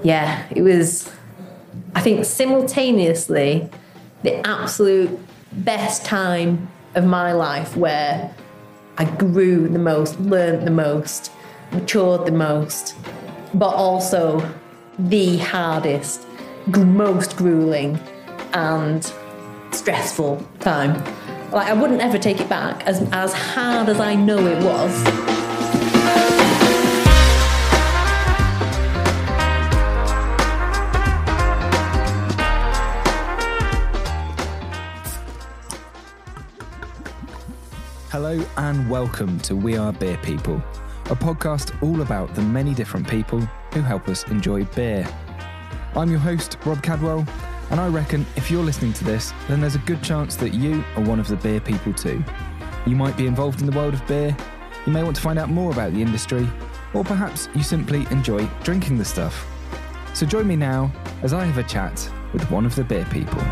Yeah, it was, I think, simultaneously the absolute best time of my life where I grew the most, learned the most, matured the most, but also the hardest, most grueling and stressful time. Like, I wouldn't ever take it back, as hard as I know it was. Hello and welcome to We Are Beer People, a podcast all about the many different people who help us enjoy beer. I'm your host, Rob Cadwell, and I reckon if you're listening to this, then there's a good chance that you are one of the beer people too. You might be involved in the world of beer, you may want to find out more about the industry, or perhaps you simply enjoy drinking the stuff. So join me now as I have a chat with one of the beer people.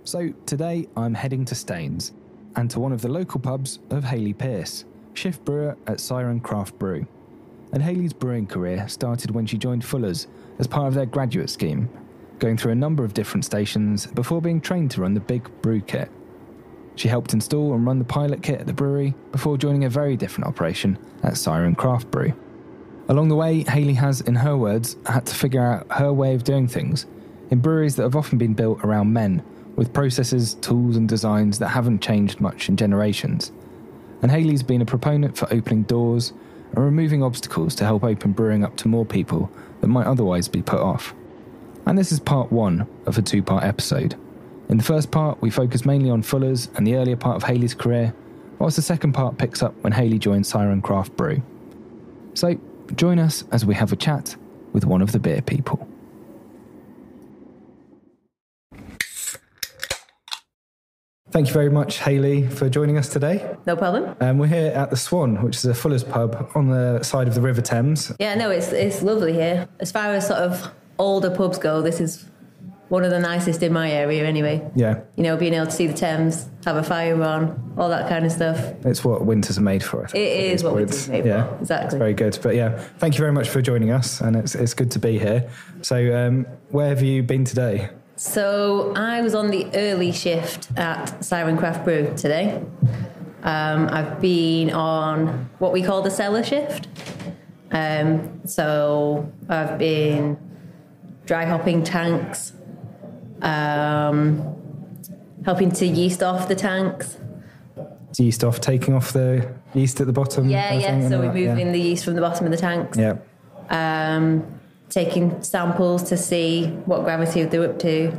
So today I'm heading to Staines and to one of the local pubs of Hayley Pearce, shift brewer at Siren Craft Brew. And Hayley's brewing career started when she joined Fuller's as part of their graduate scheme, going through a number of different stations before being trained to run the big brew kit. She helped install and run the pilot kit at the brewery before joining a very different operation at Siren Craft Brew. Along the way, Hayley has, in her words, had to figure out her way of doing things in breweries that have often been built around men, with processes, tools and designs that haven't changed much in generations. And Hayley's been a proponent for opening doors and removing obstacles to help open brewing up to more people that might otherwise be put off. And this is part one of a two-part episode. In the first part, we focus mainly on Fuller's and the earlier part of Hayley's career, whilst the second part picks up when Hayley joined Siren Craft Brew. So, join us as we have a chat with one of the beer people. Thank you very much, Hayley, for joining us today. No problem. We're here at the Swan, which is a Fuller's pub on the side of the River Thames. Yeah, no, it's lovely here. As far as sort of older pubs go, this is one of the nicest in my area anyway. Yeah. You know, being able to see the Thames, have a fire on, all that kind of stuff. It's what winters are made for, I think. It is what winters are made for, exactly. It's very good. But yeah, thank you very much for joining us, and it's good to be here. So where have you been today? So I was on the early shift at Siren Craft Brew today. I've been on what we call the cellar shift. So I've been dry hopping tanks, helping to yeast off the tanks. Yeast off, taking off the yeast at the bottom? Yeah. So we're moving the yeast from the bottom of the tanks. Yeah. Taking samples to see what gravity they're up to,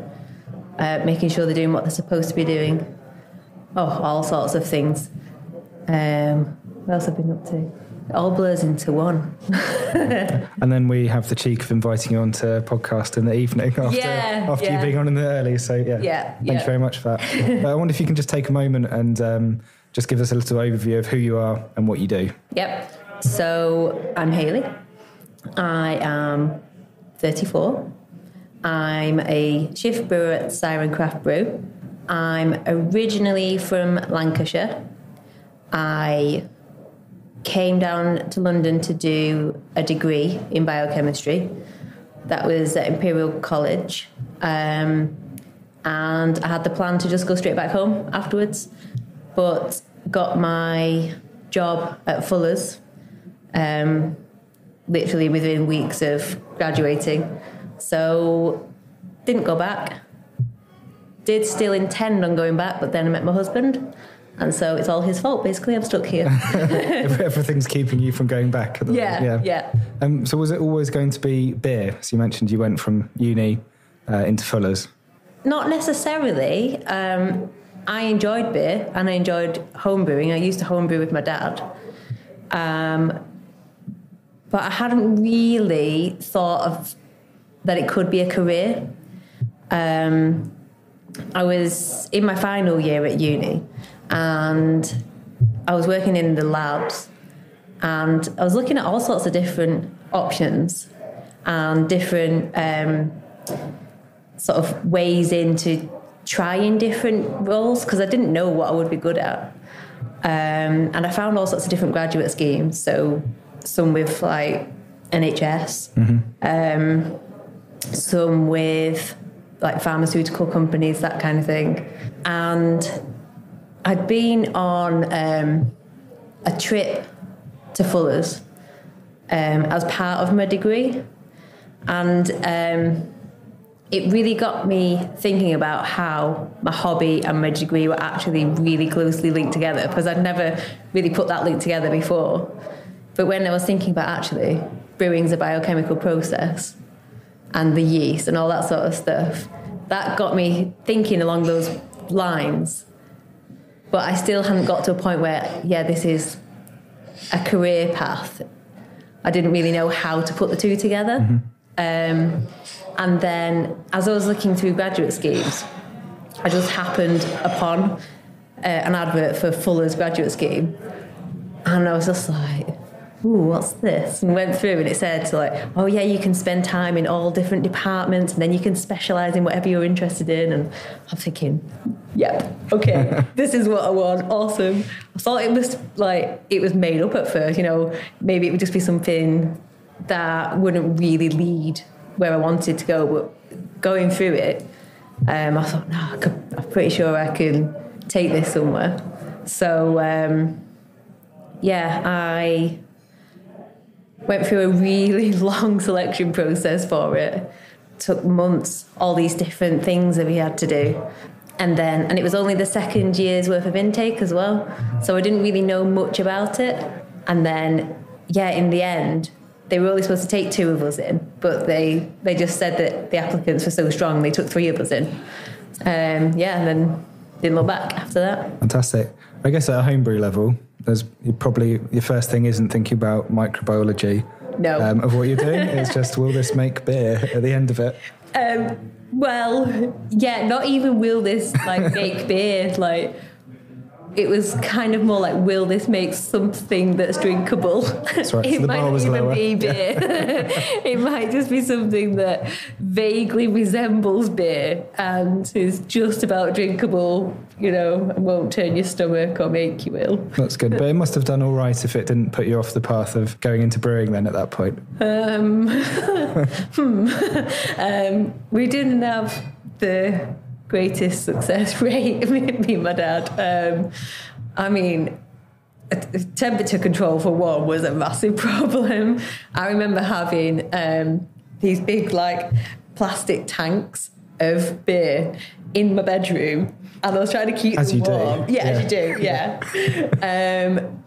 making sure they're doing what they're supposed to be doing. Oh, all sorts of things. What else have I been up to? It all blurs into one. And then we have the cheek of inviting you on to a podcast in the evening after you being on in the early. So thank you very much for that. I wonder if you can just take a moment and just give us a little overview of who you are and what you do. Yep. So I'm Hayley. I am 34. I'm a shift brewer at Siren Craft Brew. I'm originally from Lancashire. I came down to London to do a degree in biochemistry. That was at Imperial College. And I had the plan to just go straight back home afterwards, but got my job at Fuller's literally within weeks of graduating. So didn't go back. Did still intend on going back, but then I met my husband. And so it's all his fault, basically. I'm stuck here. Everything's keeping you from going back. Yeah. So was it always going to be beer? So you mentioned you went from uni into Fuller's. Not necessarily. I enjoyed beer and I enjoyed homebrewing. I used to homebrew with my dad. But I hadn't really thought of that it could be a career. I was in my final year at uni and I was working in the labs and I was looking at all sorts of different options and different sort of ways into trying different roles because I didn't know what I would be good at. And I found all sorts of different graduate schemes. So some with like NHS, some with like pharmaceutical companies, that kind of thing. And I'd been on a trip to Fuller's as part of my degree. And it really got me thinking about how my hobby and my degree were actually really closely linked together, because I'd never really put that link together before. But when I was thinking about actually brewing's a biochemical process and the yeast and all that sort of stuff, that got me thinking along those lines. But I still hadn't got to a point where, this is a career path. I didn't really know how to put the two together. And then as I was looking through graduate schemes, I just happened upon an advert for Fuller's graduate scheme. And I was just like, ooh, what's this? And went through and it said, you can spend time in all different departments and then you can specialise in whatever you're interested in. And I'm thinking, yep, okay, this is what I want. Awesome. I thought it was made up at first, maybe it would just be something that wouldn't really lead where I wanted to go. But going through it, I thought, no, I'm pretty sure I can take this somewhere. So, I went through a really long selection process for it. Took months, all these different things that we had to do. And it was only the second year's worth of intake as well. So I didn't really know much about it. And then, in the end, they were only supposed to take 2 of us in, but they just said that the applicants were so strong, they took 3 of us in. And then didn't look back after that. Fantastic. I guess at a homebrew level, your first thing isn't thinking about microbiology of what you're doing. It's just, will this make beer at the end of it? Not even will this make beer. It was kind of more like, will this make something that's drinkable? That's right. It So the might bar was not even lower. be beer. It might just be something that vaguely resembles beer and is just about drinkable, and won't turn your stomach or make you ill. That's good. But it must have done all right if it didn't put you off the path of going into brewing then at that point. We didn't have the greatest success rate, me and my dad. Temperature control for one was a massive problem. I remember having these big plastic tanks of beer in my bedroom, and I was trying to keep them warm. As you do, yeah.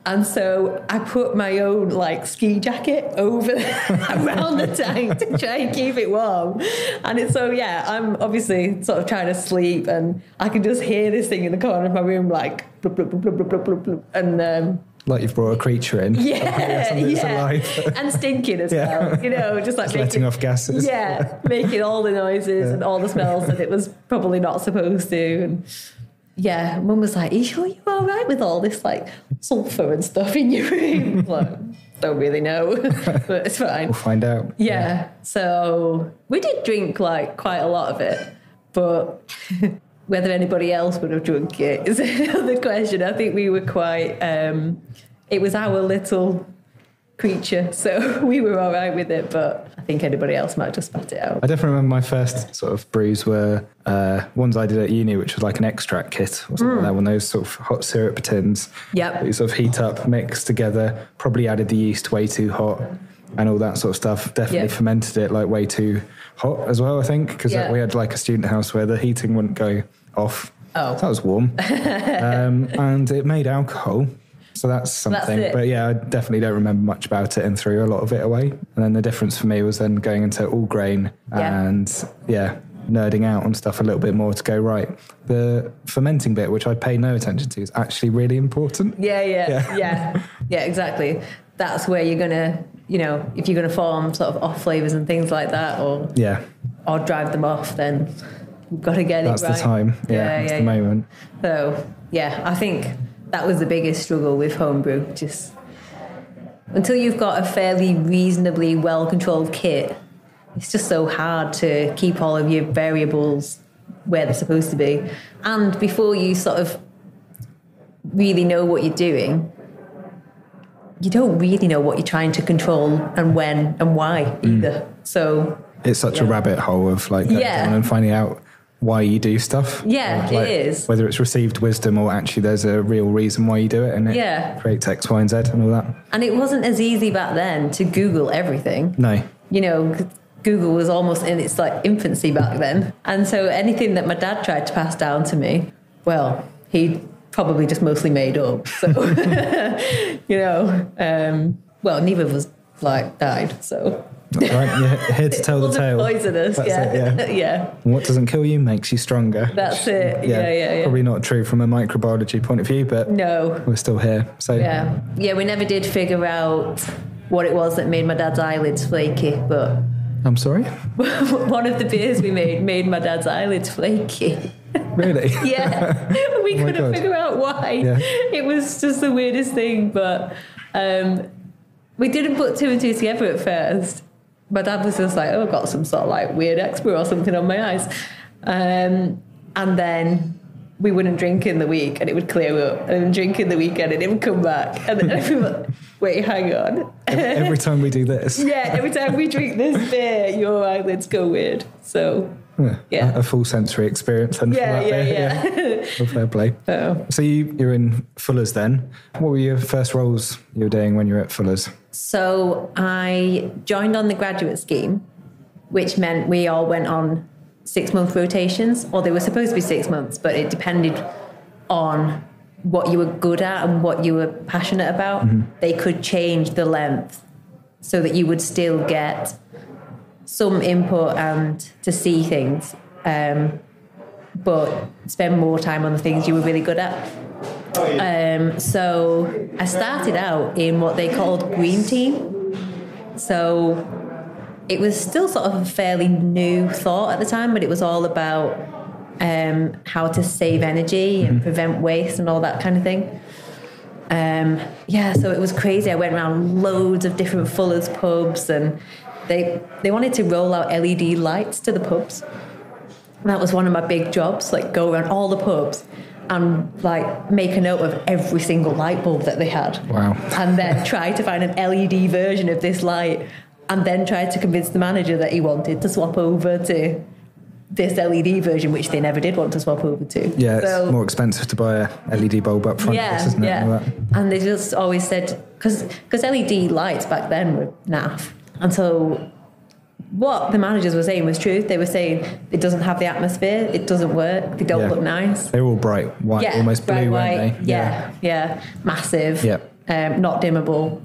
And so I put my own ski jacket over around the tank to try and keep it warm. And I'm obviously sort of trying to sleep, and I can just hear this thing in the corner of my room blub, blub, blub, blub, blub, blub, blub. And like you've brought a creature in. And stinking as well. Just letting off gases. Yeah, making all the noises and all the smells that it was probably not supposed to. And Mum was like, are you sure you're all right with all this sulphur and stuff in your room? Don't really know, but it's fine. We'll find out. Yeah. So we did drink quite a lot of it, but whether anybody else would have drunk it is another question. I think we were quite, it was our little creature, so we were all right with it, but I think anybody else might just spat it out. I definitely remember my first sort of brews were ones I did at uni, which was like an extract kit or something like that, one of those sort of hot syrup tins. Yep. You sort of heat up, mix together, probably added the yeast way too hot and all that sort of stuff. Definitely fermented it way too hot as well, I think, because we had a student house where the heating wouldn't go off. Oh. So that was warm. And it made alcohol. So that's something. That's but I definitely don't remember much about it and threw a lot of it away. And then the difference for me was then going into all grain and nerding out on stuff a little bit more to go, right, the fermenting bit, which I pay no attention to, is actually really important. Yeah, exactly. That's where you're going to, if you're going to form sort of off flavours and things like that or drive them off, then you've got to get that's it right. That's the time. That's the moment. So, I think that was the biggest struggle with homebrew. Just until you've got a fairly reasonably well-controlled kit, it's just so hard to keep all of your variables where they're supposed to be. And before you sort of really know what you're doing, you don't really know what you're trying to control and when and why either. So it's such a rabbit hole of like going down and finding out why you do stuff. Yeah, like, it is. Whether it's received wisdom or actually there's a real reason why you do it, and it creates X, Y, and Z and all that. And it wasn't as easy back then to Google everything. No. You know, Google was almost in its like infancy back then. And so anything that my dad tried to pass down to me, well, he probably just mostly made up. So, you know, well, neither of us like died, so. That's right, you're here to tell the tale. Poisonous, That's yeah. What doesn't kill you makes you stronger. That's it, yeah. Probably not true from a microbiology point of view, but no, we're still here. So yeah, we never did figure out what it was that made my dad's eyelids flaky, but... I'm sorry? One of the beers we made my dad's eyelids flaky. Really? Yeah. We couldn't figure out why. Yeah. It was just the weirdest thing, but we didn't put two and two together at first. My dad was just like, I've got some sort of like weird expert or something on my eyes. And then we wouldn't drink in the week and it would clear up, and then drink in the weekend and it would come back. And then everyone, wait, hang on. Every time we do this. Yeah, every time we drink this beer, your eyelids go weird. So, a full sensory experience. And yeah. Well, fair play. Oh. So you're in Fuller's then. What were your first roles you were doing when you were at Fuller's? So I joined on the graduate scheme, which meant we all went on 6-month rotations, or they were supposed to be 6 months, but it depended on what you were good at and what you were passionate about. They could change the length so that you would still get some input and to see things, but spend more time on the things you were really good at. So I started out in what they called Green Team. So it was still sort of a fairly new thought at the time, but it was all about how to save energy and prevent waste and all that kind of thing. So it was crazy. I went around loads of different Fuller's pubs, and they wanted to roll out LED lights to the pubs. And that was one of my big jobs, like go around all the pubs and like make a note of every single light bulb that they had. Wow. And then try to find an LED version of this light, and then try to convince the manager that he wanted to swap over to this LED version, which they never did want to swap over to. Yeah, so, it's more expensive to buy a LED bulb up front, isn't it? Yeah. And they just always said, because LED lights back then were naff. And so what the managers were saying was true. They were saying it doesn't have the atmosphere, it doesn't work, they don't look nice. They're all bright white, almost bright blue, white, weren't they? Yeah. Massive, not dimmable,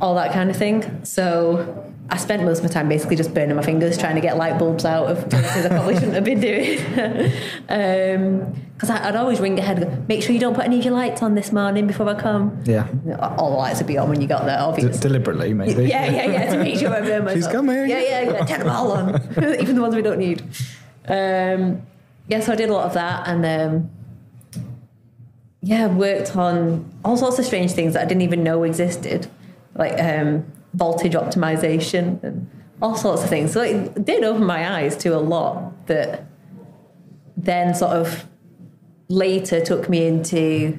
all that kind of thing. So I spent most of my time basically just burning my fingers trying to get light bulbs out of places I probably shouldn't have been doing. Because I'd always ring ahead and go, make sure you don't put any of your lights on this morning before I come. Yeah. All the lights would be on when you got there, obviously. Deliberately, maybe. Yeah, to make sure I burn myself. She's coming. Yeah, turn them all on. Even the ones we don't need. So I did a lot of that, and worked on all sorts of strange things that I didn't even know existed, like voltage optimization and all sorts of things. So it did open my eyes to a lot that then sort of later took me into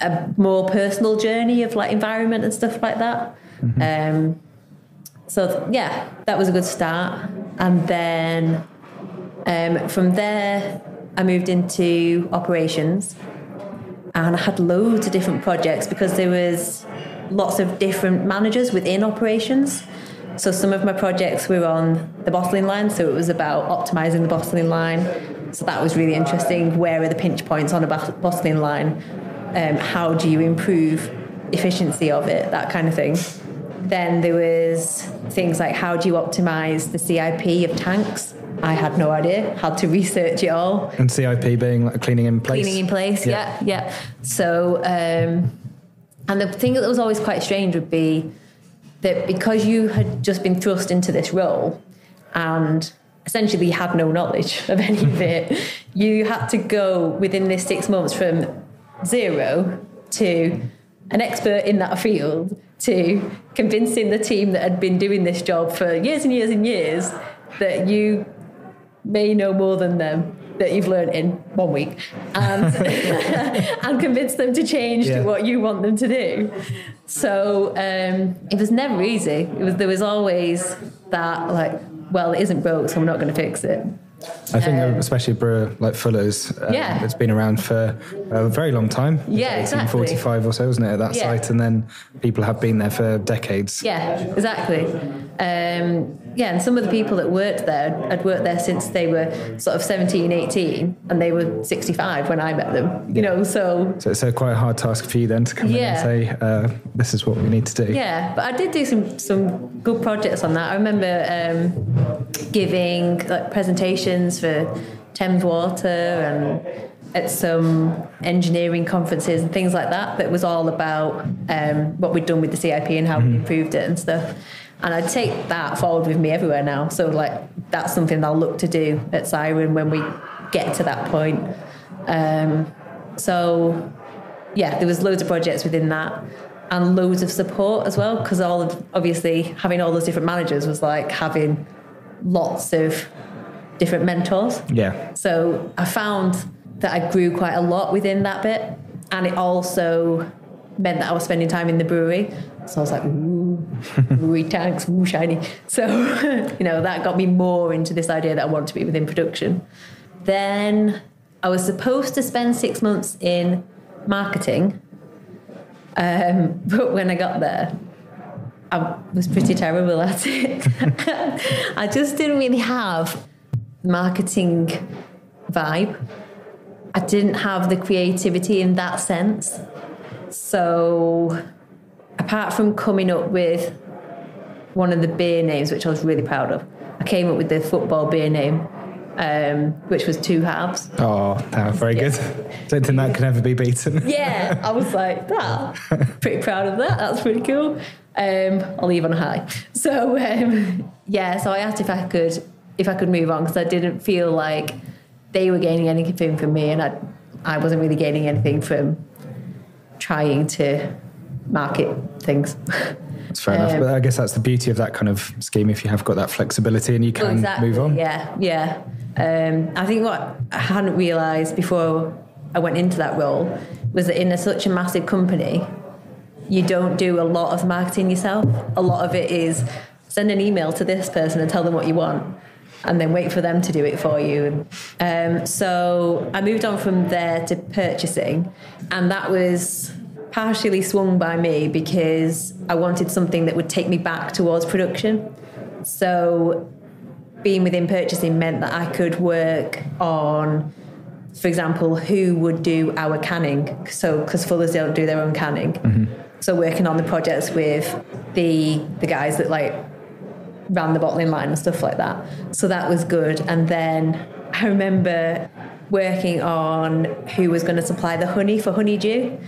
a more personal journey of like environment and stuff like that. That was a good start. And then from there I moved into operations, and I had loads of different projects because there was lots of different managers within operations. So some of my projects were on the bottling line, so it was about optimizing the bottling line. So that was really interesting. Where are the pinch points on a bottling line? How do you improve efficiency of it? That kind of thing. Then there was things like, how do you optimize the CIP of tanks? I had no idea. Had to research it all. And CIP being like cleaning in place? Cleaning in place, yeah. So, and the thing that was always quite strange would be that because you had just been thrust into this role and essentially had no knowledge of any of it, you had to go within this 6 months from zero to an expert in that field to convincing the team that had been doing this job for years and years and years that you may know more than them that you've learned in 1 week, and and convince them to change to what you want them to do. So it was never easy. There was always that, like, well, it isn't broke, so I'm not going to fix it. I think especially a brewer like Fuller's, it's been around for a very long time. Yeah, 1845 or so, wasn't it, at that site? And then people have been there for decades. Yeah, exactly. And some of the people that worked there had worked there since they were sort of 17, 18, and they were 65 when I met them, you know, so it's quite a hard task for you then to come in and say, this is what we need to do. Yeah, but I did do some good projects on that. I remember giving like presentations for Thames Water and at some engineering conferences and things like that. That was all about what we'd done with the CIP and how we improved it and stuff. And I'd take that forward with me everywhere now. So like that's something I'll look to do at Siren when we get to that point. So yeah, there was loads of projects within that and loads of support as well, because obviously having all those different managers was like having lots of different mentors. Yeah. So I found that I grew quite a lot within that bit, and it also meant that I was spending time in the brewery. So I was like, ooh, brewery tanks, ooh, shiny. So, that got me more into this idea that I wanted to be within production. Then I was supposed to spend 6 months in marketing, but when I got there, I was pretty terrible at it. I just didn't really have marketing vibe. I didn't have the creativity in that sense. So apart from coming up with one of the beer names, which I was really proud of, I came up with the football beer name, which was Two Halves. Oh, that was very good. Don't think that can ever be beaten. Yeah, I was like, pretty proud of that. That's pretty cool. I'll leave on a high. So, so I asked if I could move on, because I didn't feel like they were gaining anything from me, and I wasn't really gaining anything from trying to market things. That's fair enough, but I guess that's the beauty of that kind of scheme, if you have got that flexibility and you can move on. Yeah. I think what I hadn't realised before I went into that role was that in such a massive company, you don't do a lot of marketing yourself. A lot of it is send an email to this person and tell them what you want, and then wait for them to do it for you. So I moved on from there to purchasing, and that was partially swung by me because I wanted something that would take me back towards production. So being within purchasing meant that I could work on, for example, who would do our canning. So because Fuller's don't do their own canning. Mm-hmm. So working on the projects with the guys that like ran the bottling line and stuff like that. So that was good. And then I remember working on who was going to supply the honey for Honeydew,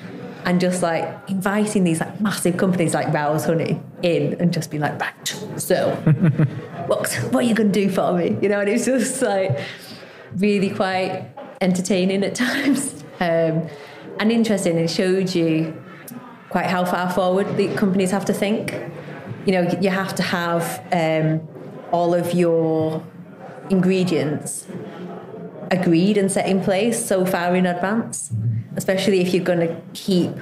and just like inviting these like massive companies like Rouse Honey in and just be like, right, so what are you going to do for me? And it's just like really quite entertaining at times, and interesting. It showed you quite how far forward the companies have to think. You have to have all of your ingredients agreed and set in place so far in advance, especially if you're going to keep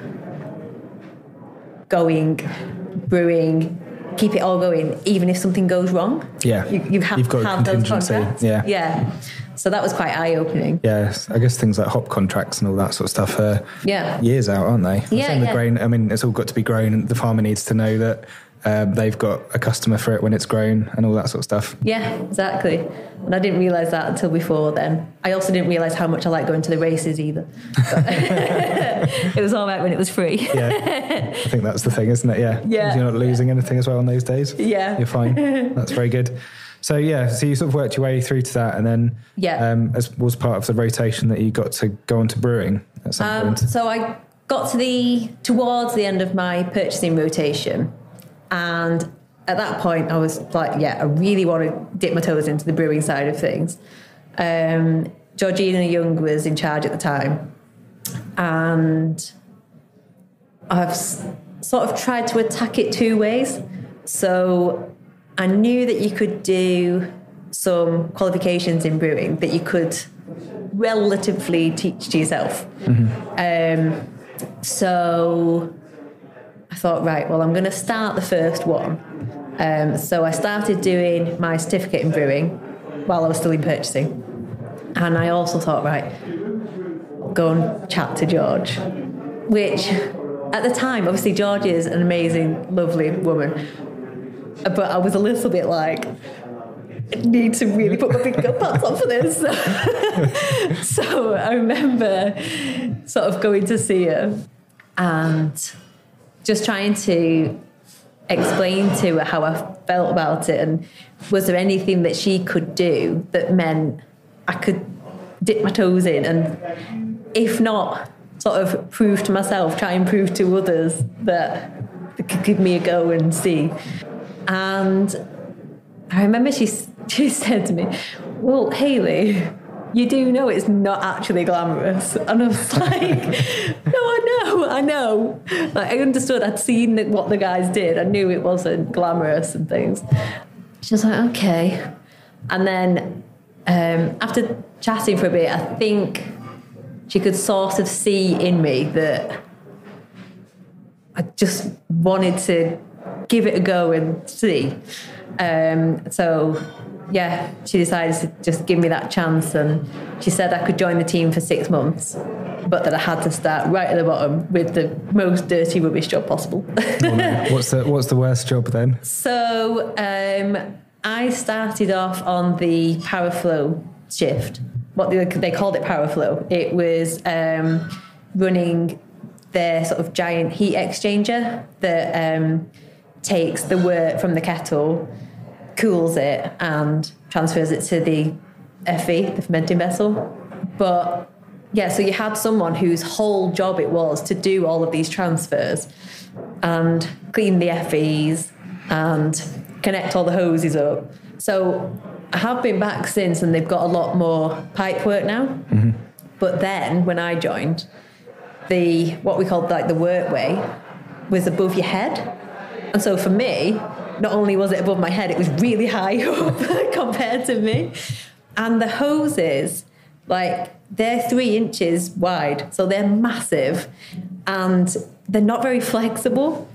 going, brewing, keep it all going, even if something goes wrong. Yeah. You have to have those contracts. Yeah. So that was quite eye-opening. Yeah, I guess things like hop contracts and all that sort of stuff are years out, aren't they? Yeah. The grain, it's all got to be grown, and the farmer needs to know that they've got a customer for it when it's grown and all that sort of stuff. Yeah, exactly. And I didn't realise that until before then. I also didn't realise how much I like going to the races either. It was all right when it was free. Yeah, I think that's the thing, isn't it? Yeah. You're not losing anything as well on those days. Yeah. You're fine. That's very good. So you sort of worked your way through to that, and then as was part of the rotation that you got to go on to brewing at some point. So I got towards the end of my purchasing rotation, and at that point I was like, I really want to dip my toes into the brewing side of things. Georgina Young was in charge at the time, and I've sort of tried to attack it two ways. So I knew that you could do some qualifications in brewing that you could relatively teach to yourself. So I thought, right, well, I'm going to start the first one. So I started doing my certificate in brewing while I was still in purchasing. And I also thought, right, go and chat to George, which at the time, obviously George is an amazing, lovely woman. But I was a little bit like, I need to really put my big girl pants on for this. So I remember sort of going to see her and just trying to explain to her how I felt about it, and was there anything that she could do that meant I could dip my toes in, and if not, sort of prove to myself, try and prove to others that they could give me a go and see. And I remember she said to me, well, Hayley, you do know it's not actually glamorous. And I was like, no, I know. Like, I understood. I'd seen what the guys did. I knew it wasn't glamorous and things. She was like, okay. And then after chatting for a bit, I think she could sort of see in me that I just wanted to give it a go and see. So yeah, she decided to just give me that chance, and she said I could join the team for 6 months, but that I had to start right at the bottom with the most dirty rubbish job possible. Oh no. What's the worst job then? So I started off on the power flow shift. What they called it power flow. It was running their sort of giant heat exchanger that takes the wort from the kettle, cools it, and transfers it to the FE, the fermenting vessel. But yeah, so you had someone whose whole job it was to do all of these transfers and clean the FEs and connect all the hoses up. So I have been back since, and they've got a lot more pipe work now. Mm-hmm. But then when I joined, what we called like the workway was above your head. And so for me, not only was it above my head, it was really high up compared to me. And the hoses, like, they're 3 inches wide, so they're massive, and they're not very flexible.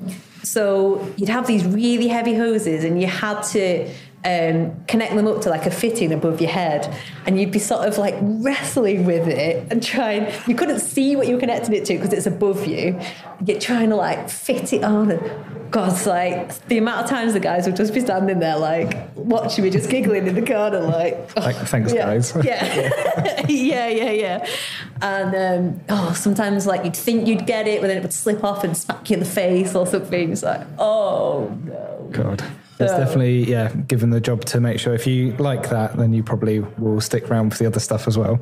So you'd have these really heavy hoses, and you had to connect them up to like a fitting above your head, and you'd be sort of like wrestling with it and trying. You couldn't see what you were connecting it to because it's above you. You're trying to like fit it on, and God's like the amount of times the guys would just be standing there like watching me, just giggling in the corner, like, oh, thanks yeah, guys. Yeah. yeah. And sometimes like you'd think you'd get it, but then it would slip off and smack you in the face or something. It's like, oh no, God. There's definitely, given the job to make sure if you like that, then you probably will stick around for the other stuff as well.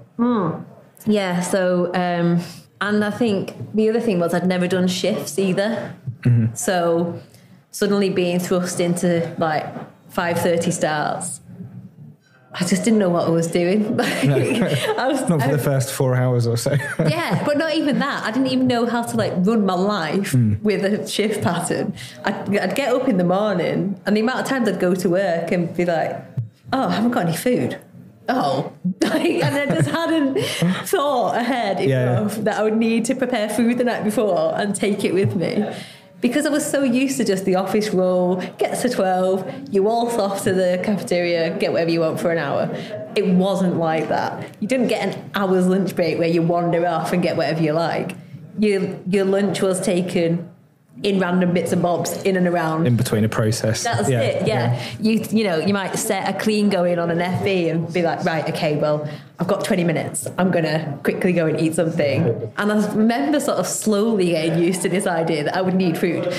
Yeah, so, and I think the other thing was I'd never done shifts either. Mm-hmm. So suddenly being thrust into like 5:30 starts, I just didn't know what I was doing. Not for the first 4 hours or so. Yeah, but not even that. I didn't even know how to like run my life with a shift pattern. I'd get up in the morning, and the amount of times I'd go to work and be like, oh, I haven't got any food. Oh, and I just hadn't thought ahead enough that I would need to prepare food the night before and take it with me. Because I was so used to just the office roll, gets to 12, you waltz off to the cafeteria, get whatever you want for an hour. It wasn't like that. You didn't get an hour's lunch break where you wander off and get whatever you like. Your lunch was taken in random bits and bobs, in and around. In between a process. That's it, yeah. You might set a clean going on an FE and be like, right, okay, well, I've got 20 minutes. I'm going to quickly go and eat something. And I remember sort of slowly getting used to this idea that I would need food.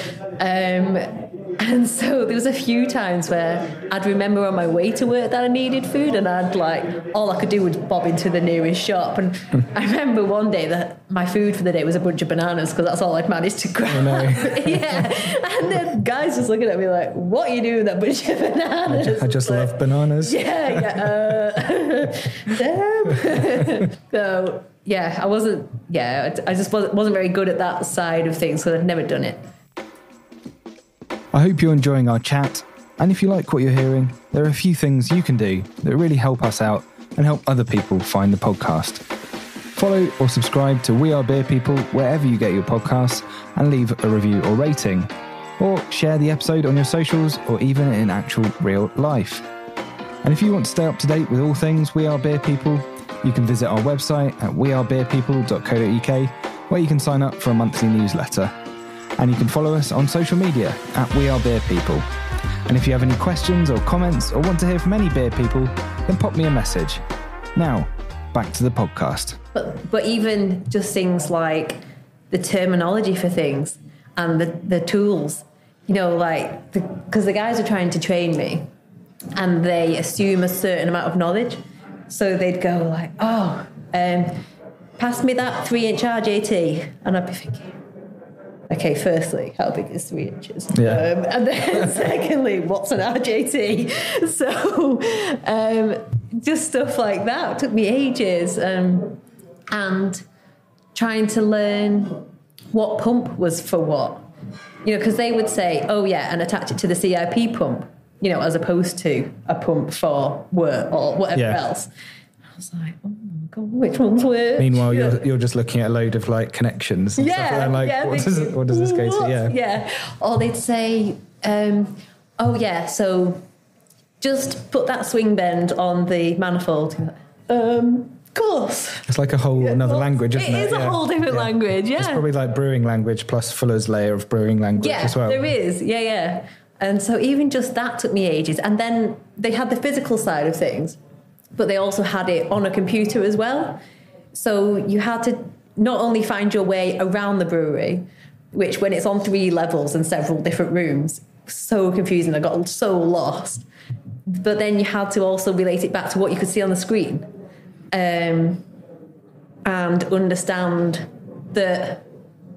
And so there was a few times where I'd remember on my way to work that I needed food, and I'd like, all I could do was bob into the nearest shop. And I remember one day that my food for the day was a bunch of bananas, because that's all I'd managed to grab. Oh, no. Yeah. And then guys just looking at me like, what are you doing with that bunch of bananas? I just love bananas. Yeah. Damn. So yeah, I just wasn't very good at that side of things, because I'd never done it. I hope you're enjoying our chat, And if you like what you're hearing, there are a few things you can do that really help us out and help other people find the podcast. Follow or subscribe to We Are Beer People wherever you get your podcasts and leave a review or rating. Or share the episode on your socials or even in actual real life. And if you want to stay up to date with all things We Are Beer People, you can visit our website at wearebeerpeople.co.uk, where you can sign up for a monthly newsletter. And you can follow us on social media at We Are Beer People. And if you have any questions or comments or want to hear from any beer people, then pop me a message. Now, back to the podcast. But even just things like the terminology for things and the tools, you know, like, because the guys are trying to train me and they assume a certain amount of knowledge. So they'd go like, pass me that 3-inch RJT. And I'd be thinking, okay, firstly, how big is 3 inches? Yeah. And then secondly, what's an RJT? So just stuff like that took me ages. And trying to learn what pump was for what. You know, because they would say, oh yeah, and attach it to the CIP pump, you know, as opposed to a pump for wort or whatever else. I was like, oh my God, which one's wort? Meanwhile, you're just looking at a load of like connections and stuff, and like, what does this go to? Yeah. Or they'd say, so just put that swing bend on the manifold. Of course. It's like a whole another language, isn't it? It is a whole different language, yeah. It's probably like brewing language plus Fuller's layer of brewing language as well. Yeah, there is, yeah. And so even just that took me ages. And then they had the physical side of things, but they also had it on a computer as well. So you had to not only find your way around the brewery, which when it's on 3 levels and several different rooms, so confusing, I got so lost. But then you had to also relate it back to what you could see on the screen. And understand that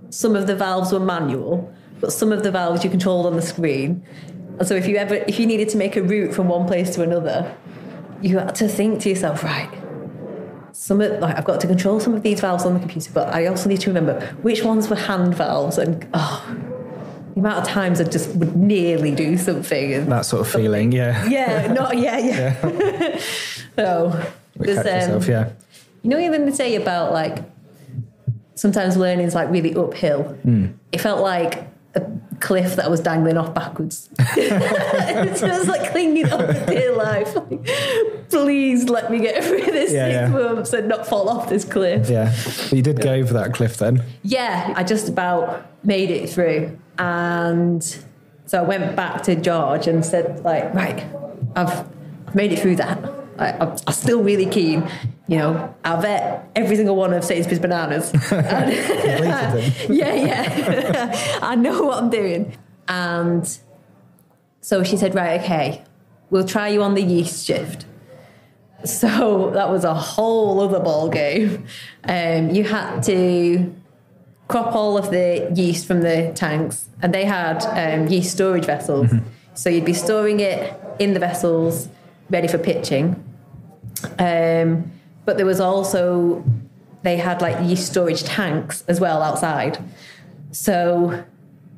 some of the valves were manual, but some of the valves you controlled on the screen. And so if you needed to make a route from one place to another, you had to think to yourself, right, I've got to control some of these valves on the computer, but I also need to remember which ones were hand valves. And the amount of times I just would nearly do something. And that sort of feeling, yeah. Yeah. So yourself, you know, even they say about like sometimes learning is like really uphill. It felt like a cliff that I was dangling off backwards. It was like clinging on for dear life. Like, please let me get through this 6 months and not fall off this cliff. Yeah, but you did go over that cliff then. Yeah, I just about made it through, and so I went back to George and said, like, right, I've made it through that. I'm still really keen. You know, I'll vet every single one of Sainsbury's bananas. Yeah. I know what I'm doing. And so she said, right, okay, we'll try you on the yeast shift. So that was a whole other ball game. You had to crop all of the yeast from the tanks, and they had yeast storage vessels. Mm-hmm. So you'd be storing it in the vessels, ready for pitching. But there was also, they had like yeast storage tanks as well outside. So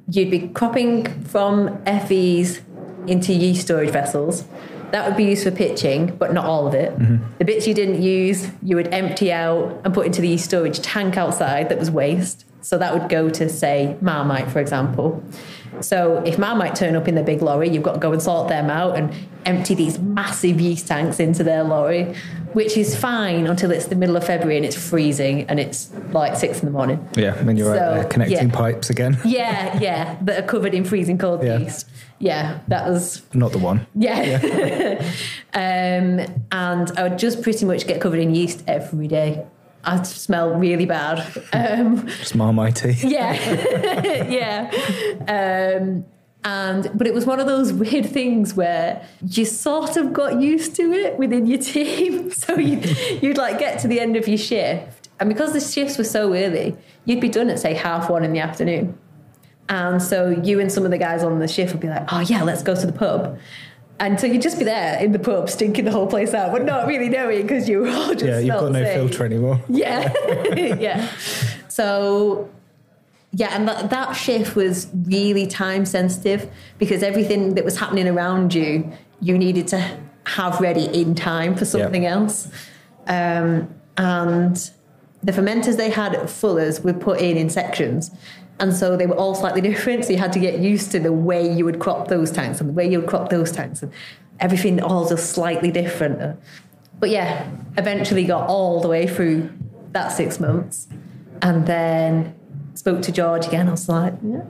you'd be cropping from FEs into yeast storage vessels. That would be used for pitching, but not all of it. Mm-hmm. The bits you didn't use, you would empty out and put into the yeast storage tank outside that was waste. So that would go to, say, Marmite, for example. So if Marmite turn up in the big lorry, you've got to go and sort them out and empty these massive yeast tanks into their lorry, which is fine until it's the middle of February and it's freezing and it's like 6 a.m. Yeah, and then you're connecting pipes again. Yeah, that are covered in freezing cold yeast. Yeah, that was... Not the one. Yeah. And I would just pretty much get covered in yeast every day. I smell really bad. Just Marmite. Yeah. But it was one of those weird things where you sort of got used to it within your team. So you'd like get to the end of your shift. And because the shifts were so early, you'd be done at, say, 1:30 in the afternoon. And so you and some of the guys on the shift would be like, oh, yeah, let's go to the pub. And so you'd just be there in the pub, stinking the whole place out, but not really knowing because you were all just you've got no filter anymore. Yeah. Yeah. So Yeah, and that shift was really time sensitive because everything that was happening around you, you needed to have ready in time for something else. And the fermenters they had at Fuller's were put in sections. And so they were all slightly different. So you had to get used to the way you would crop those tanks and the way you would crop those tanks. And everything all just slightly different. But yeah, eventually got all the way through that 6 months. And then spoke to George again. I was like, yeah,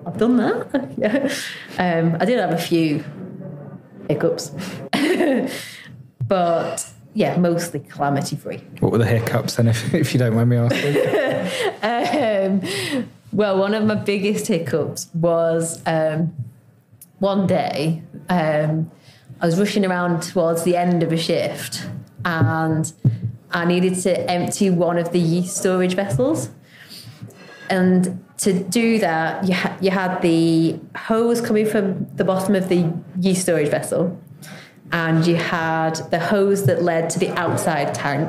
I've done that. Yeah. I did have a few hiccups. But yeah, mostly calamity free. What were the hiccups then, if you don't mind me asking? Well, one of my biggest hiccups was one day I was rushing around towards the end of a shift and I needed to empty one of the yeast storage vessels. And to do that, you had the hose coming from the bottom of the yeast storage vessel, and you had the hose that led to the outside tank,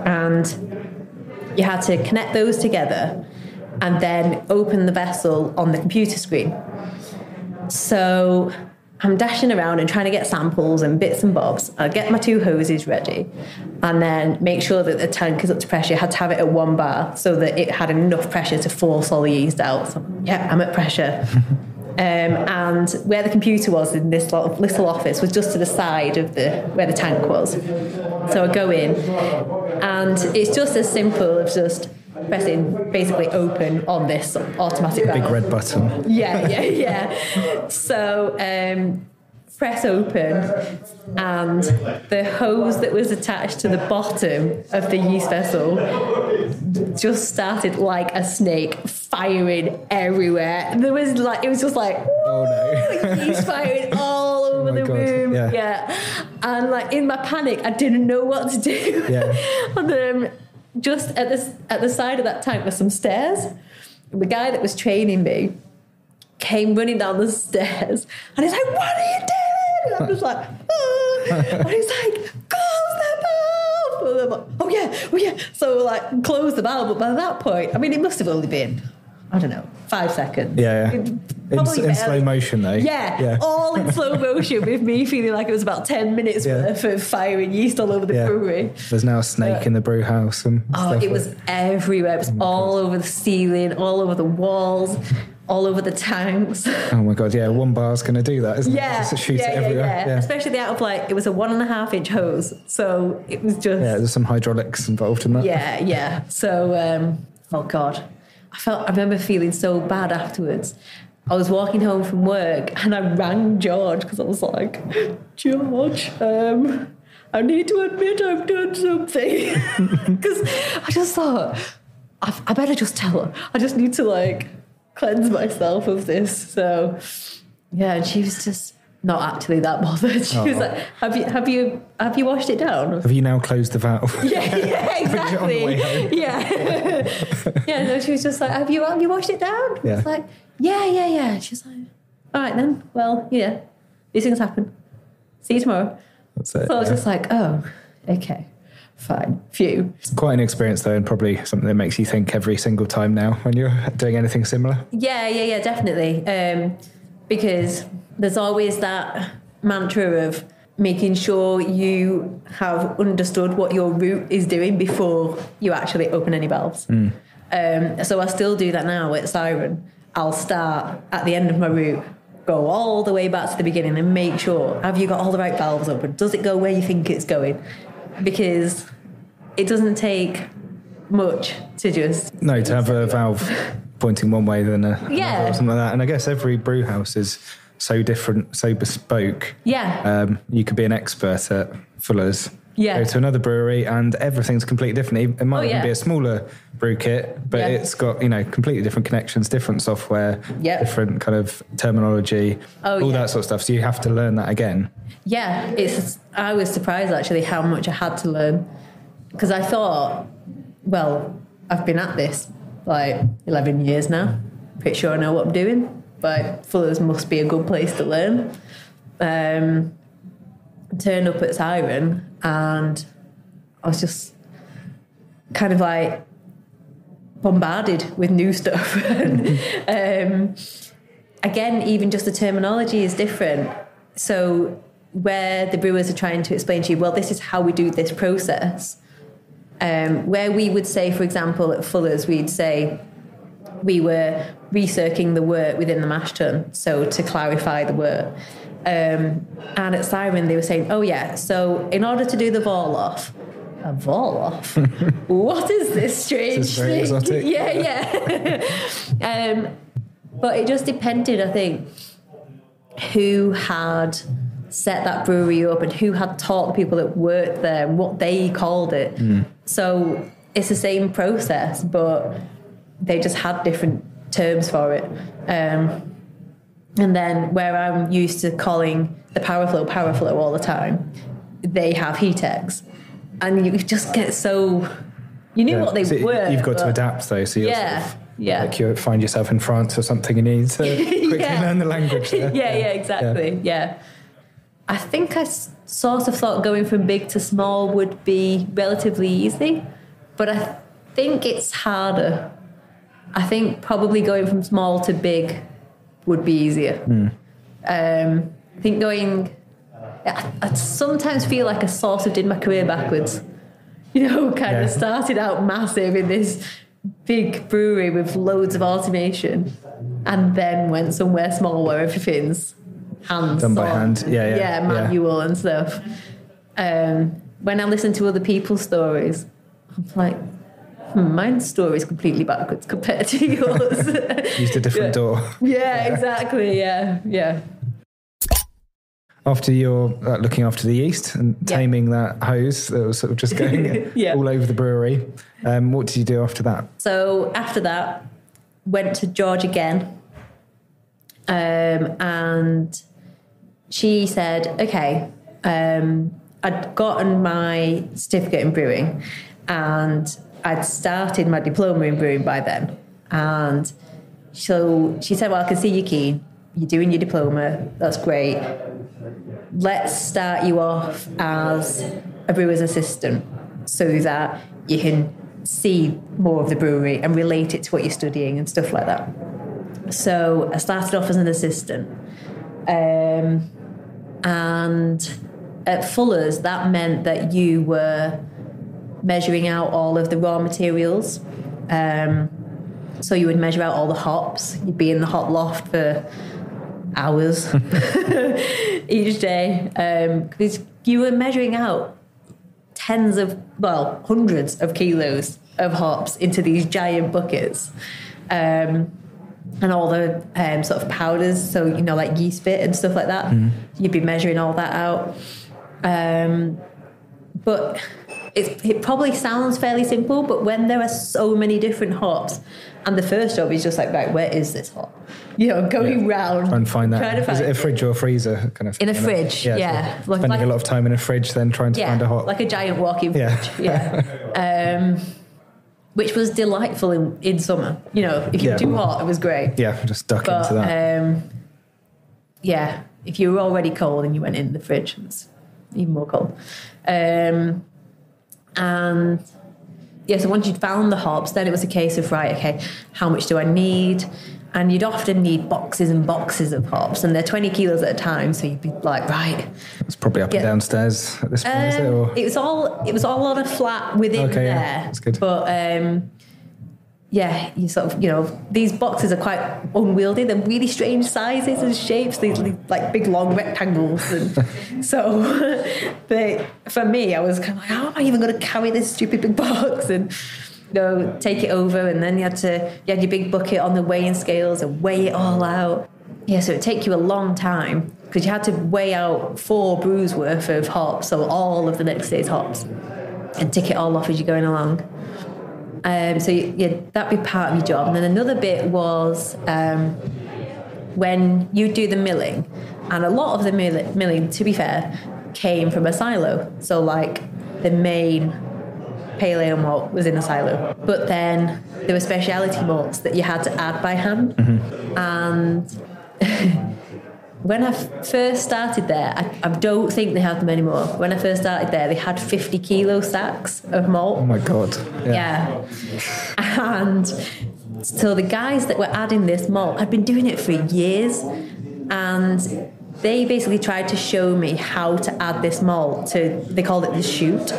and you had to connect those together and then open the vessel on the computer screen. So I'm dashing around and trying to get samples and bits and bobs. I get my 2 hoses ready and then make sure that the tank is up to pressure. I had to have it at 1 bar so that it had enough pressure to force all the yeast out. So, yeah, I'm at pressure. And where the computer was in this little office was just to the side of where the tank was. So I go in and it's just as simple as just pressing basically open on this automatic valve. Big red button. Yeah. So press open and the hose that was attached to the bottom of the yeast vessel just started like a snake firing everywhere. It was just like, oh no, yeast firing all over the room. Yeah. And like in my panic, I didn't know what to do. Yeah. And just at the side of that tank was some stairs. The guy that was training me came running down the stairs and he's like, what are you doing? And I'm just like, oh. And he's like, close the valve. And I'm like, oh yeah. So we're like, close the valve. But by that point, I mean, it must have only been, I don't know, 5 seconds. Yeah. In slow motion though. Yeah, all in slow motion with me feeling like it was about 10 minutes worth of firing yeast all over the brewery. There's now a snake in the brew house. And it was everywhere. It was all over the ceiling, all over the walls, all over the tanks. Oh my God, yeah, 1 bar's going to do that, isn't it? Just shoot it everywhere. Yeah. Especially out of it was a 1.5 inch hose. So it was just... Yeah, there's some hydraulics involved in that. Yeah. So, oh God. I remember feeling so bad afterwards. I was walking home from work and I rang George because I was like, George, I need to admit I've done something. Because I just thought, I better just tell her. I just need to cleanse myself of this. So, yeah, and she was just not actually that bothered. She was like, have you washed it down? Have you now closed the valve? Yeah, exactly. Yeah, no, she was just like, have you washed it down? Yeah. I was like, yeah. She's like, all right then. Well, yeah, these things happen. See you tomorrow. That's it. So I was just like, oh, okay, fine. Phew. It's quite an experience though, and probably something that makes you think every single time now when you're doing anything similar. Yeah, definitely. Because there's always that mantra of making sure you have understood what your route is doing before you actually open any valves. So I still do that now at Siren. I'll start at the end of my route, go all the way back to the beginning and make sure, have you got all the right valves open? Does it go where you think it's going? Because it doesn't take much to just... No, to have a valve pointing one way than another or something like that. And I guess every brew house is so different, so bespoke. Yeah. You could be an expert at Fuller's. Yeah. Go to another brewery and everything's completely different. It might even be a smaller brew kit, but it's got, completely different connections, different software, different kind of terminology, all that sort of stuff. So you have to learn that again. Yeah. I was surprised actually how much I had to learn, because I thought, well, I've been at this 11 years now. Pretty sure I know what I'm doing, but Fuller's must be a good place to learn. Turned up at Siren and I was just kind of bombarded with new stuff. Again, even just the terminology is different. So where the brewers are trying to explain to you, well, this is how we do this process. Where we would say, for example, at Fuller's, we'd say we were recircling the wort within the mash tun, so to clarify the wort. And at Siren, they were saying, oh, yeah, so in order to do the Vorloff, a Vorloff? What is this strange very thing? exotic. Yeah. But it just depended, I think, who had set that brewery up and who had taught the people that worked there and what they called it. So it's the same process, but they just had different terms for it. And then where I'm used to calling the power flow all the time, they have heat-ex. And you just get so... You knew what they were. You've got to adapt, though, so you're sort of, like you find yourself in France or something and you need to quickly learn the language there. Exactly. Yeah. I think I sort of thought going from big to small would be relatively easy, but I think it's harder. I think probably going from small to big would be easier. I think I sometimes feel like I sort of did my career backwards. Kind of started out massive in this big brewery with loads of automation and then went somewhere small where everything's done by hand. Manual and stuff. When I listen to other people's stories, I'm like, mine's story is completely backwards compared to yours. Used a different door. Yeah, exactly. Yeah. After you're looking after the yeast and taming that hose that was sort of just going all over the brewery, what did you do after that? So after that, went to George again, and she said, okay, I'd gotten my certificate in brewing and I'd started my diploma in brewing by then. And so she said, well, I can see you're keen. You're doing your diploma. That's great. Let's start you off as a brewer's assistant so that you can see more of the brewery and relate it to what you're studying and stuff like that. So I started off as an assistant. And at Fuller's, that meant that you were measuring out all of the raw materials. So you would measure out all the hops. You'd be in the hop loft for hours each day, because you were measuring out hundreds of kilos of hops into these giant buckets, and all the sort of powders, so like yeast bit and stuff like that. You'd be measuring all that out, but it probably sounds fairly simple, but when there are so many different hops, and the first job is just like, right, where is this hop? Going round. Try and find that. Is it a fridge or a freezer kind of thing? In a fridge, yeah. Spending a lot of time in a fridge then trying to find a hop. Like a giant walk-in fridge. Yeah. Which was delightful in summer. If you were too hot, it was great. Yeah, just duck into that. If you were already cold and you went in the fridge, it was even more cold. So once you'd found the hops, then it was a case of, right, okay, how much do I need? And you'd often need boxes and boxes of hops, and they're 20 kilos at a time, so you'd be like, right. It's probably up and downstairs at this point, is it? Or? It was all on a flat within there. Yeah, that's good. But you sort of, these boxes are quite unwieldy. They're really strange sizes and shapes. These like big long rectangles, and so for me, I was kind of like, how am I even going to carry this stupid big box? And take it over, and then you had your big bucket on the weighing scales and weigh it all out. Yeah, so it'd take you a long time because you had to weigh out 4 brews worth of hops, so all of the next day's hops, and tick it all off as you're going along. That'd be part of your job. And then another bit was when you do the milling, and a lot of the milling, to be fair, came from a silo. So like the main pale ale malt was in a silo, but then there were speciality malts that you had to add by hand. And when I first started there, I don't think they have them anymore. When I first started there, they had 50 kilo sacks of malt. Oh my God. Yeah. And so the guys that were adding this malt had been doing it for years, and they basically tried to show me how to add this malt to, they called it the chute.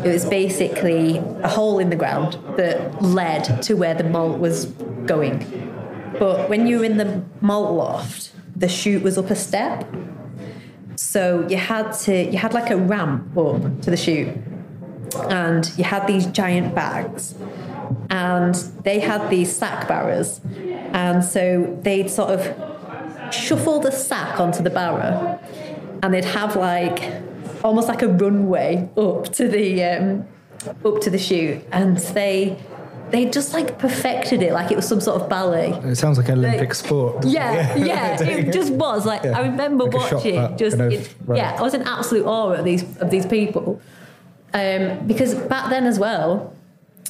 It was basically a hole in the ground that led to where the malt was going. But when you were in the malt loft, the chute was up a step. So you had like a ramp up to the chute, and you had these giant bags, and they had these sack barrows, and so they'd sort of shuffle the sack onto the barrow, and they'd have like almost like a runway up to the chute, and they just like perfected it like it was some sort of ballet. It sounds like an Olympic sport. Yeah, it just was. Like, I remember like watching, I was in absolute awe of these people. Because back then as well,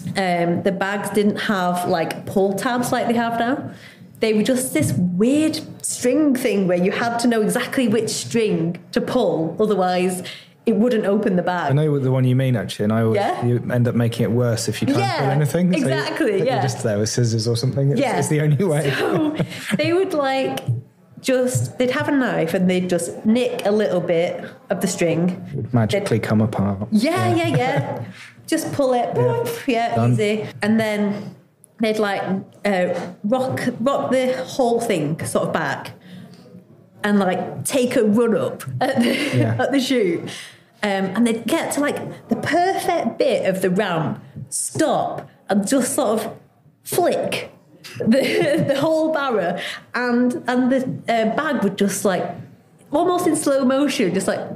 the bags didn't have like pull tabs like they have now. They were just this weird string thing where you had to know exactly which string to pull, otherwise it wouldn't open the bag. I know the one you mean, actually, and you end up making it worse if you can't pull anything. Exactly, so you're just there with scissors or something. It's the only way. So they would they'd have a knife and they'd just nick a little bit of the string. It would magically come apart. Yeah. Just pull it. Easy. And then they'd rock the whole thing sort of back and take a run up at the chute. And they'd get to the perfect bit of the ramp, stop, and just sort of flick the whole barrow, and the bag would just almost in slow motion, just into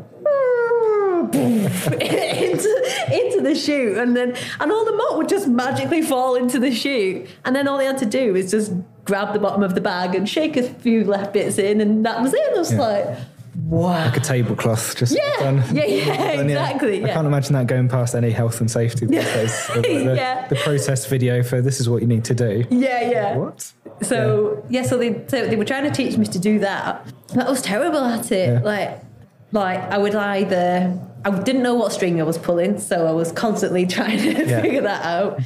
the chute, and all the malt would just magically fall into the chute, and then all they had to do was just grab the bottom of the bag and shake a few left bits in, and that was it. I was wow. Like a tablecloth, just done. Yeah, exactly. I can't imagine that going past any health and safety these days. The process video for this is what you need to do. Yeah. What? So they were trying to teach me to do that. But I was terrible at it. Yeah. I didn't know what string I was pulling, so I was constantly trying to figure that out.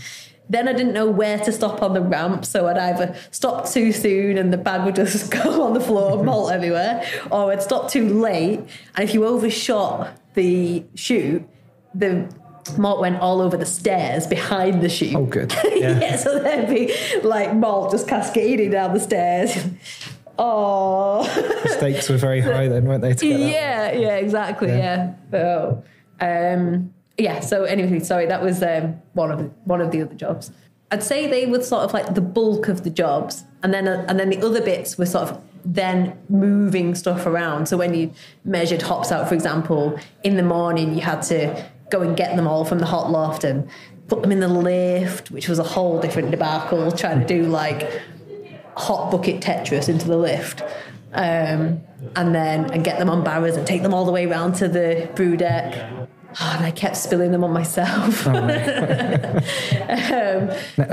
Then I didn't know where to stop on the ramp, so I'd either stop too soon and the bag would just go on the floor, malt everywhere, or I'd stop too late, and if you overshot the chute, the malt went all over the stairs behind the chute. Oh, good. Yeah, so there'd be malt just cascading down the stairs. Oh. The stakes were very high then, weren't they? Yeah, exactly. Yeah. So anyway, sorry, that was one of the other jobs. I'd say they were sort of the bulk of the jobs, and then the other bits were sort of then moving stuff around. So when you measured hops out, for example, in the morning you had to go and get them all from the hot loft and put them in the lift, which was a whole different debacle, trying to do hot bucket Tetris into the lift, and get them on barrows and take them all the way around to the brew deck. Oh, and I kept spilling them on myself. Oh,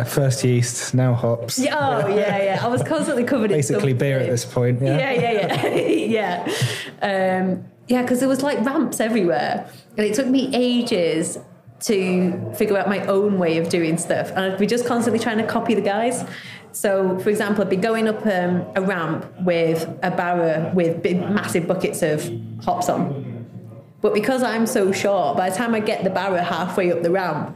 first yeast, now hops. Yeah. I was constantly covered in basically beer at this point. Yeah. Because there was ramps everywhere, and it took me ages to figure out my own way of doing stuff, and I'd be just constantly trying to copy the guys. So, for example, I'd be going up a ramp with a barrow with big, massive buckets of hops on. But because I'm so short, by the time I get the barrow halfway up the ramp,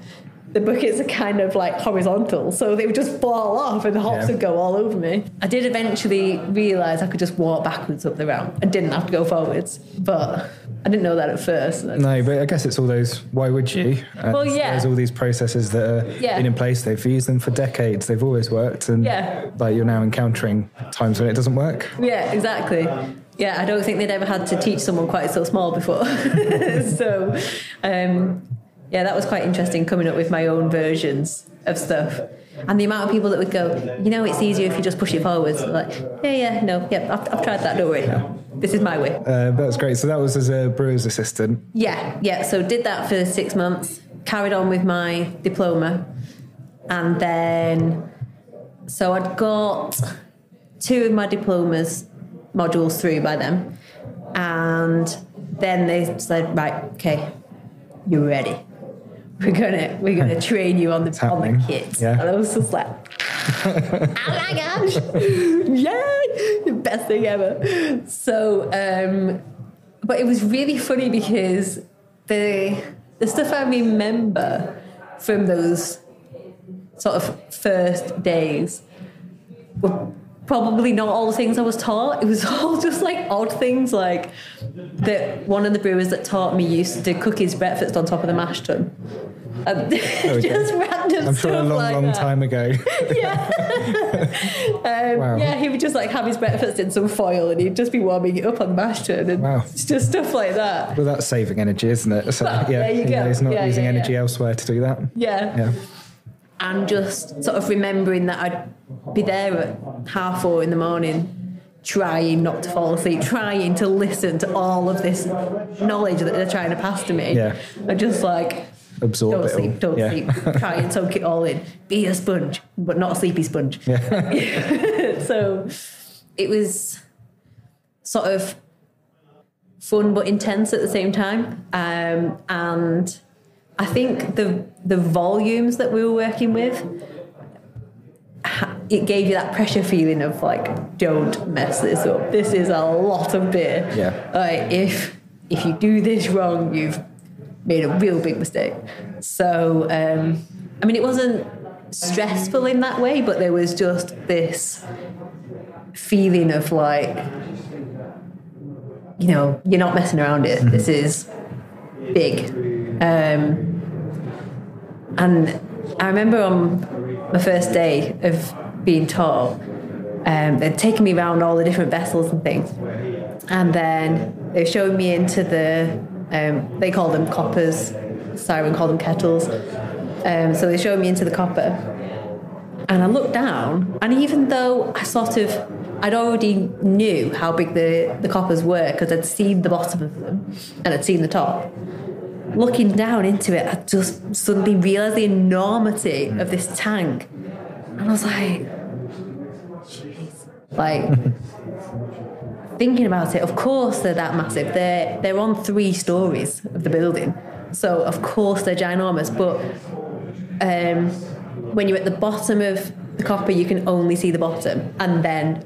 the buckets are kind of horizontal, so they would just fall off and the hops would go all over me. I did eventually realise I could just walk backwards up the ramp and didn't have to go forwards, but I didn't know that at first. No, but I guess it's all those, why would you? There's all these processes that are been in place. They've used them for decades. They've always worked, and you're now encountering times when it doesn't work. Yeah, exactly. Yeah, I don't think they'd ever had to teach someone quite so small before. So, that was quite interesting, coming up with my own versions of stuff. And the amount of people that would go, it's easier if you just push it forwards. I've tried that, don't worry. This is my way. That's great. So that was as a brewer's assistant? Yeah. So did that for 6 months, carried on with my diploma. And then, so I'd got 2 of my diplomas modules through by them, and then they said, right, okay, you're ready. we're gonna train you on the kits. Yeah. And I was just like, oh my gosh, yeah, the best thing ever. So, but it was really funny because the stuff I remember from those sort of first days were probably not all the things I was taught. It was all just like odd things, like that one of the brewers that taught me used to cook his breakfast on top of the mash tun. Just random I'm stuff sure a long time ago. Yeah. Wow. Yeah, he would just like have his breakfast in some foil and he'd just be warming it up on the mash tun, and it's just stuff like that. Well, that's saving energy, isn't it? So, well, there you go. He's not using energy elsewhere to do that. Yeah. And just sort of remembering that I'd be there at 4:30 in the morning, trying not to fall asleep, trying to listen to all of this knowledge that they're trying to pass to me. Yeah. And just like, absorb don't it sleep, all. don't sleep. Try and soak it all in. Be a sponge, but not a sleepy sponge. Yeah. So it was sort of fun but intense at the same time. And I think the volumes that we were working with, it gave you that pressure feeling of like, don't mess this up. This is a lot of beer. Yeah. Like if you do this wrong, you've made a real big mistake. So, I mean, it wasn't stressful in that way, but there was just this feeling of like, you know, you're not messing around it. This is big. And I remember on my first day of being taught, they'd taken me around all the different vessels and things. And then they showed me into the, they call them coppers, Siren called them kettles. So they showed me into the copper. And I looked down, and even though I'd already knew how big the coppers were because I'd seen the bottom of them and I'd seen the top, looking down into it, I just suddenly realised the enormity of this tank. And I was like, jeez. Like, thinking about it, of course they're that massive. They're on 3 stories of the building. So, of course, they're ginormous. But when you're at the bottom of the copper, you can only see the bottom and then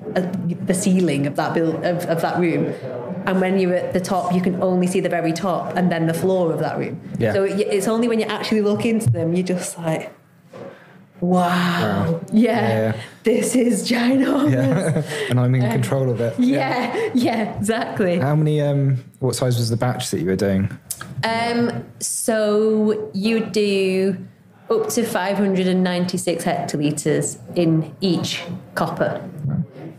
the ceiling of that of that room. And when you're at the top, you can only see the very top and then the floor of that room. Yeah. So it's only when you actually look into them, you're just like, wow. Yeah. This is ginormous. Yeah. And I'm in control of it. Yeah, exactly. How many, what size was the batch that you were doing? So you do up to 596 hectolitres in each copper.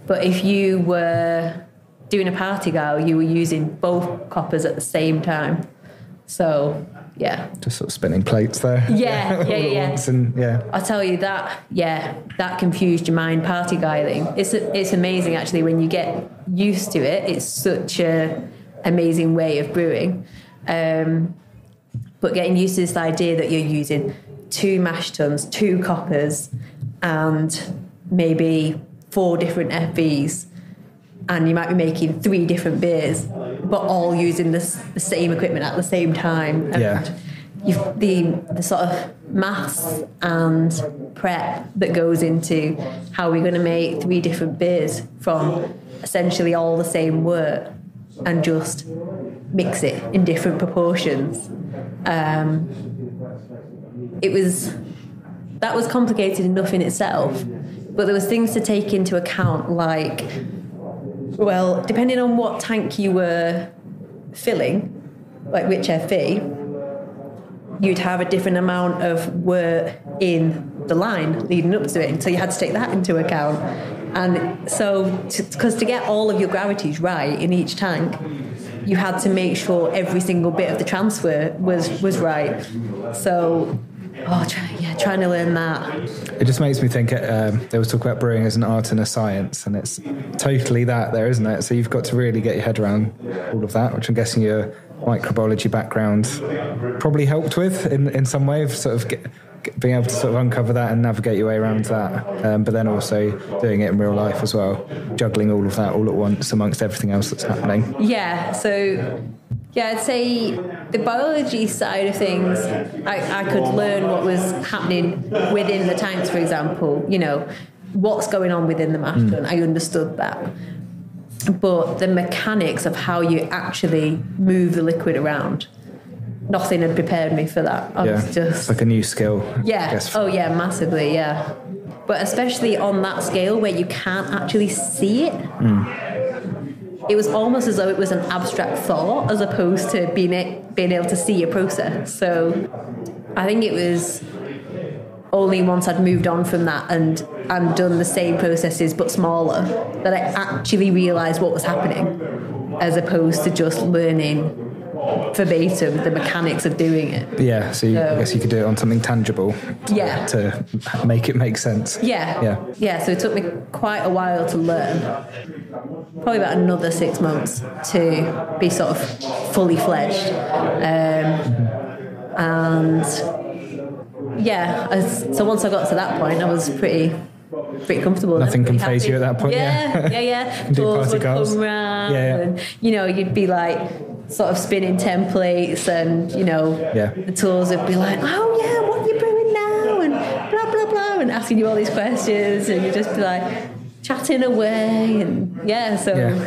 But if you were doing a party gal, you were using both coppers at the same time. So, yeah. Just sort of spinning plates there. Yeah. And, I'll tell you that, that confused your mind, party guiling. It's amazing, actually, when you get used to it. It's such a amazing way of brewing. But getting used to this idea that you're using 2 mash tuns, 2 coppers, and maybe 4 different FVs, and you might be making 3 different beers, but all using the same equipment at the same time. And the sort of maths and prep that goes into how we're going to make 3 different beers from essentially all the same wort and just mix it in different proportions. That was complicated enough in itself, but there was things to take into account, like, well, depending on what tank you were filling, like which FV, you'd have a different amount of wort in the line leading up to it, and so you had to take that into account. And so, because to get all of your gravities right in each tank, you had to make sure every single bit of the transfer was right. So, trying to learn that. It just makes me think, there was talk about brewing as an art and a science, and it's totally that there, isn't it? So you've got to really get your head around all of that, which I'm guessing your microbiology background probably helped with in some way, of sort of being able to sort of uncover that and navigate your way around that, but then also doing it in real life as well, juggling all of that all at once amongst everything else that's happening. Yeah, so I'd say the biology side of things, I could learn what was happening within the tanks, for example, what's going on within the mash tun. I understood that. But the mechanics of how you actually move the liquid around, nothing had prepared me for that. I was just... It's like a new skill. Yeah. Oh, yeah, massively, yeah. But especially on that scale where you can't actually see it. It was almost as though it was an abstract thought as opposed to being able to see a process. So I think it was only once I'd moved on from that and done the same processes but smaller that I actually realised what was happening, as opposed to just learning verbatim the mechanics of doing it. Yeah, so I guess you could do it on something tangible to make it make sense. Yeah, so it took me quite a while to learn. Probably about another 6 months to be sort of fully fledged. So once I got to that point, I was pretty comfortable. Nothing can phase you at that point. Yeah. Do Tools party would goals. come round, and you'd be like sort of spinning templates, and the tools would be like, oh yeah, what are you brewing now, and blah blah blah, and asking you all these questions, and you'd just be like chatting away, and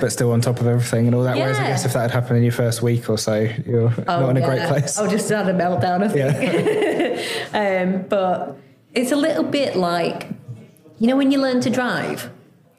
but still on top of everything and all that. Whereas I guess if that had happened in your first week or so, you're not in a great place. I just had a meltdown, I think. But it's a little bit like, when you learn to drive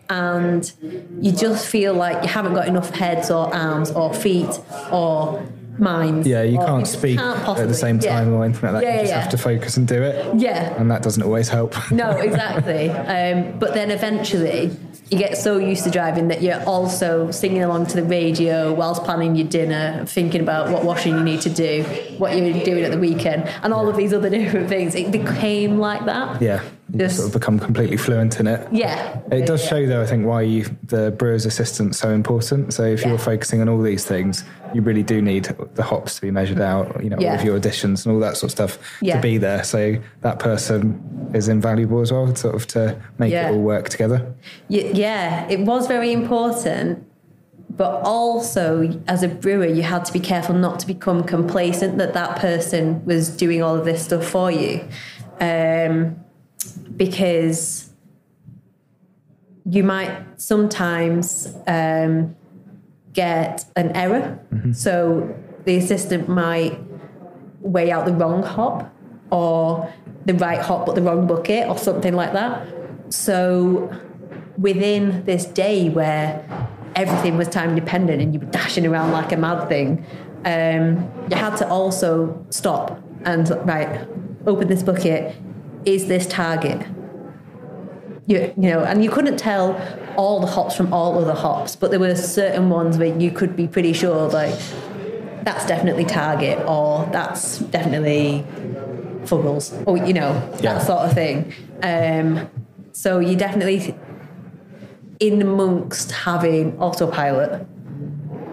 and you just feel like you haven't got enough heads or arms or feet or minds. Yeah, you can't speak at the same time or anything like that. You just have to focus and do it. Yeah. And that doesn't always help. No, exactly. But then eventually you get so used to driving that you're also singing along to the radio whilst planning your dinner, thinking about what washing you need to do, what you're doing at the weekend, and all of these other different things. It became like that. Yeah. You sort of become completely fluent in it. Yeah. It does show, though, I think, why the brewer's assistant's so important. So if you're focusing on all these things, you really do need the hops to be measured out, all of your additions and all that sort of stuff to be there. So that person is invaluable as well, sort of to make it all work together. Yeah, it was very important. But also, as a brewer, you had to be careful not to become complacent that person was doing all of this stuff for you. Because you might sometimes get an error. So the assistant might weigh out the wrong hop, or the right hop but the wrong bucket, or something like that. So within this day where everything was time dependent and you were dashing around like a mad thing, you had to also stop and open this bucket. Is this target? And you couldn't tell all the hops from all other hops, but there were certain ones where you could be pretty sure, like, that's definitely target, or that's definitely Fuggles, or that sort of thing. So you definitely, in amongst having autopilot,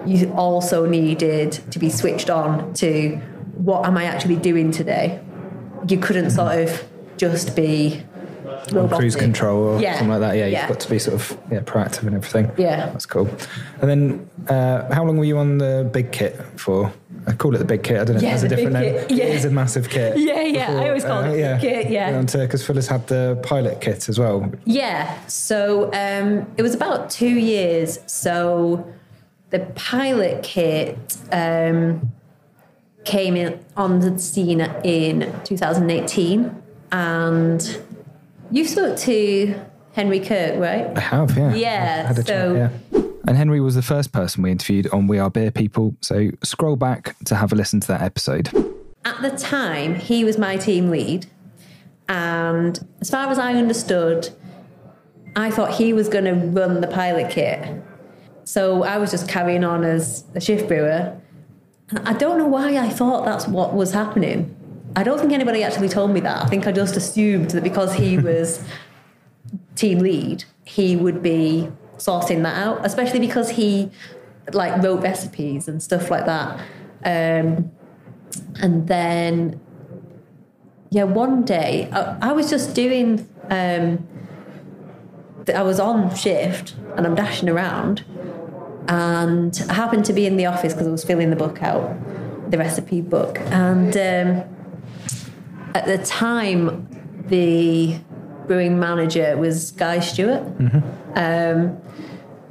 you also needed to be switched on to what am I actually doing today. You couldn't sort of just be robotic. Cruise control or something like that. You've got to be sort of proactive and everything. That's cool. And then how long were you on the big kit for? I call it the big kit. I don't know if there's a different name. It is a massive kit. I always call it the big kit. Because Fuller's had the pilot kit as well. So it was about 2 years. So the pilot kit came in on the scene in 2018, and you spoke to Henry Kirk, right? I have, yeah. Yeah. I had a chat, yeah. And Henry was the first person we interviewed on We Are Beer People, so scroll back to have a listen to that episode. At the time, he was my team lead, and as far as I understood, I thought he was going to run the pilot kit. So I was just carrying on as a shift brewer. I don't know why I thought that's what was happening. I don't think anybody actually told me that. I think I just assumed that because he was team lead, he would be sorting that out, especially because he wrote recipes and stuff like that. And then, one day I was just doing, I was on shift and I'm dashing around, and I happened to be in the office because I was filling the book out the recipe book. And at the time, the brewing manager was Guy Stewart.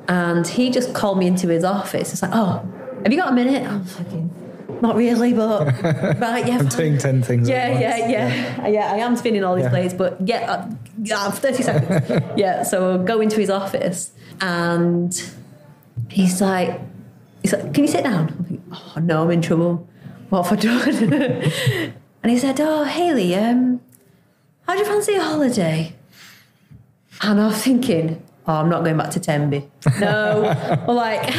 And he just called me into his office. It's like, oh, have you got a minute? I'm fucking, not really, but right, yeah. I'm doing 10 things at once. Yeah, I am spinning all these plates, but I have 30 seconds. Yeah, so I'll go into his office, and he's like, can you sit down? I'm like, oh, no, I'm in trouble. What have I done? And he said, oh, Hayley, how do you fancy a holiday? And I was thinking, oh, I'm not going back to Tenby. No. Well, like,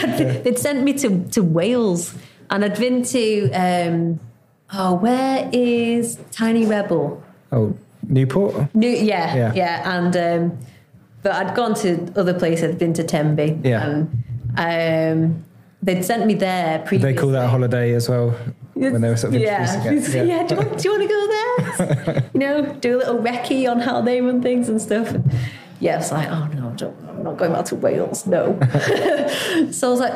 they'd sent me to Wales, and I'd been to, where is Tiny Rebel? Oh, Newport? Yeah. And, but I'd gone to other places, I'd been to Tenby. Yeah. And they'd sent me there previously. They call that a holiday as well, when they were sort of introducing it. Yeah. Do you want to go there? Do a little recce on how they run things and stuff. And, yeah, I was like, oh no, I'm not going back to Wales, no. So I was like,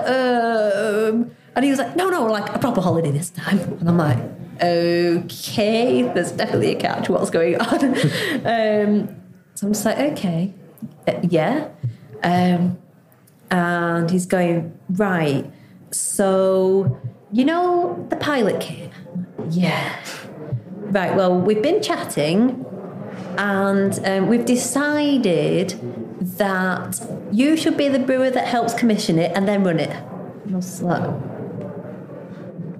and he was like, no, like a proper holiday this time. And I'm like, okay, there's definitely a catch. What's going on? So I'm just like, okay, yeah. And he's going, right. So the pilot kit? Yeah. Right. Well, we've been chatting. And we've decided that you should be the brewer that helps commission it and then run it. And I was like,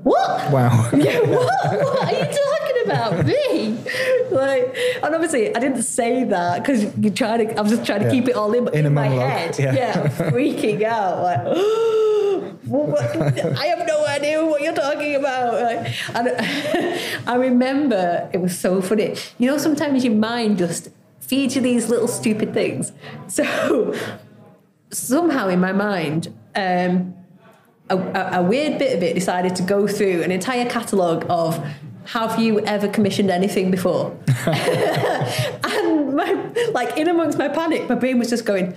what? Wow. Yeah, what are you talking about? Me? Like, and obviously I didn't say that because I was just trying to keep it all in my head. Yeah, freaking out. Like, I have no idea what you're talking about. And I remember it was so funny. Sometimes your mind just feeds you these little stupid things. So somehow in my mind, a weird bit of it decided to go through an entire catalogue of have you ever commissioned anything before? And in amongst my panic, my brain was just going,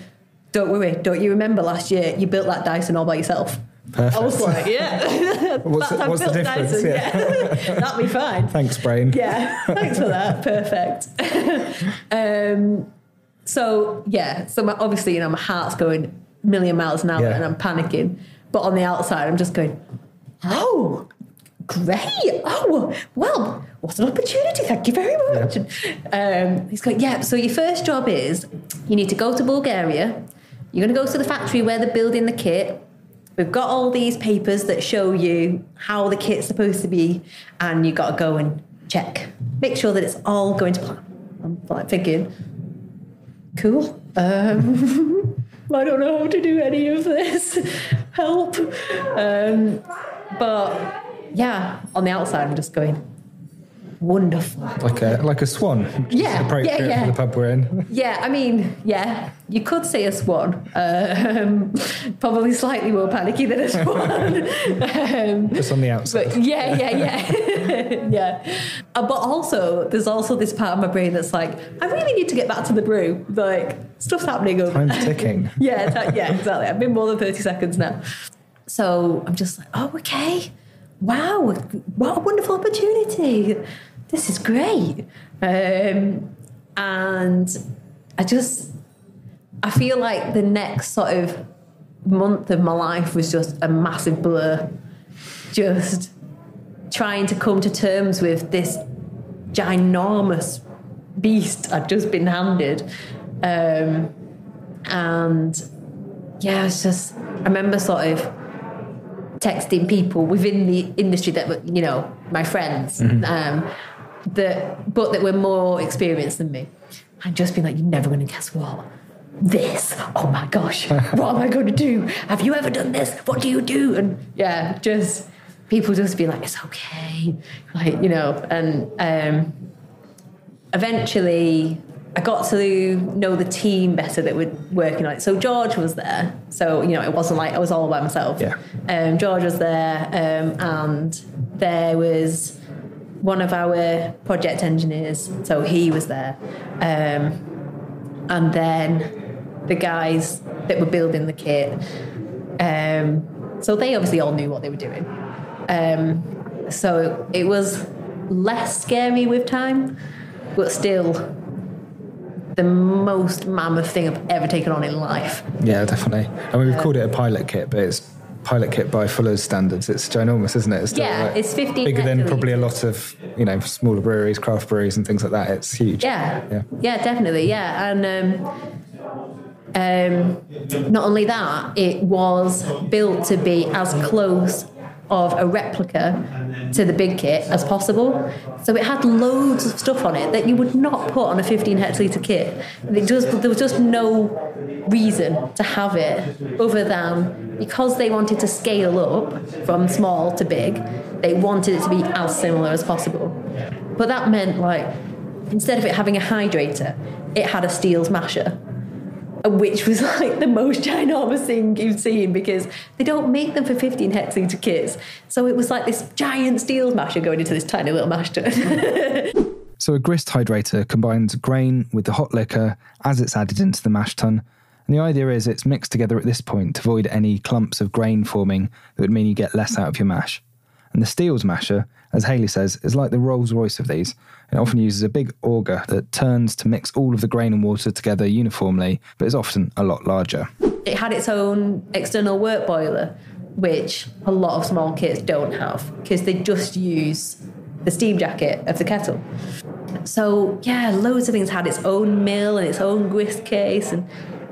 don't worry, don't you remember last year you built that Dyson all by yourself? Perfect. I was like, yeah. What's the difference? Dyson, yeah. That'll be fine. Thanks, brain. Yeah, thanks for that. Perfect. So obviously, my heart's going a million miles an hour and I'm panicking. But on the outside, I'm just going, oh, great. Oh, well, what an opportunity. Thank you very much. Yeah. He's going, yeah, so your first job is you need to go to Bulgaria. You're going to go to the factory where they're building the kit. We've got all these papers that show you how the kit's supposed to be, and you've got to go and check. Make sure that it's all going to plan. I'm like thinking, cool. I don't know how to do any of this. Help. But yeah, on the outside, I'm just going, wonderful. Like a swan. Yeah, appropriate for the pub we're in. Yeah, I mean, yeah, you could say a swan. Probably slightly more panicky than a swan. Just on the outside. But yeah. But also, there's also this part of my brain that's like, I really need to get back to the brew. Like, stuff's happening over there. Time's ticking. Yeah, exactly. I've been more than 30 seconds now. So I'm just like, oh, okay. Wow, what a wonderful opportunity. This is great. And I feel like the next sort of month of my life was just a massive blur. Just trying to come to terms with this ginormous beast I'd just been handed. And yeah, it's just, I remember sort of texting people within the industry that were, my friends, that were more experienced than me, and just being like, you're never going to guess what. This, oh my gosh, what am I going to do? Have you ever done this? What do you do? And yeah, just people just being like, it's okay, and eventually I got to know the team better that were working on it. So George was there. So, it wasn't like I was all by myself. Yeah. George was there, and there was one of our project engineers. So he was there. And then the guys that were building the kit. So they obviously all knew what they were doing. So it was less scary with time, but still the most mammoth thing I've ever taken on in life. Yeah, definitely. I mean, we've called it a pilot kit, but it's pilot kit by Fuller's standards. It's ginormous, isn't it? It's still, it's 15 bigger than hectoliters. probably a lot of, smaller breweries, craft breweries and things like that. It's huge. Yeah, definitely, yeah. And not only that, it was built to be as close of a replica to the big kit as possible. So it had loads of stuff on it that you would not put on a 15 hectolitre kit. There was just no reason to have it other than because they wanted to scale up from small to big, they wanted it to be as similar as possible. But that meant, like, instead of it having a hydrator, it had a steel smasher, which was like the most ginormous thing you've seen because they don't make them for 15 hectolitre kits. So it was like this giant steel smasher going into this tiny little mash tun. So a grist hydrator combines grain with the hot liquor as it's added into the mash tun. And the idea is it's mixed together at this point to avoid any clumps of grain forming that would mean you get less out of your mash. And the steel smasher, as Hayley says, is like the Rolls Royce of these. It often uses a big auger that turns to mix all of the grain and water together uniformly, but is often a lot larger. It had its own external work boiler, which a lot of small kits don't have because they just use the steam jacket of the kettle. So, yeah, loads of things had its own mill and its own grist case and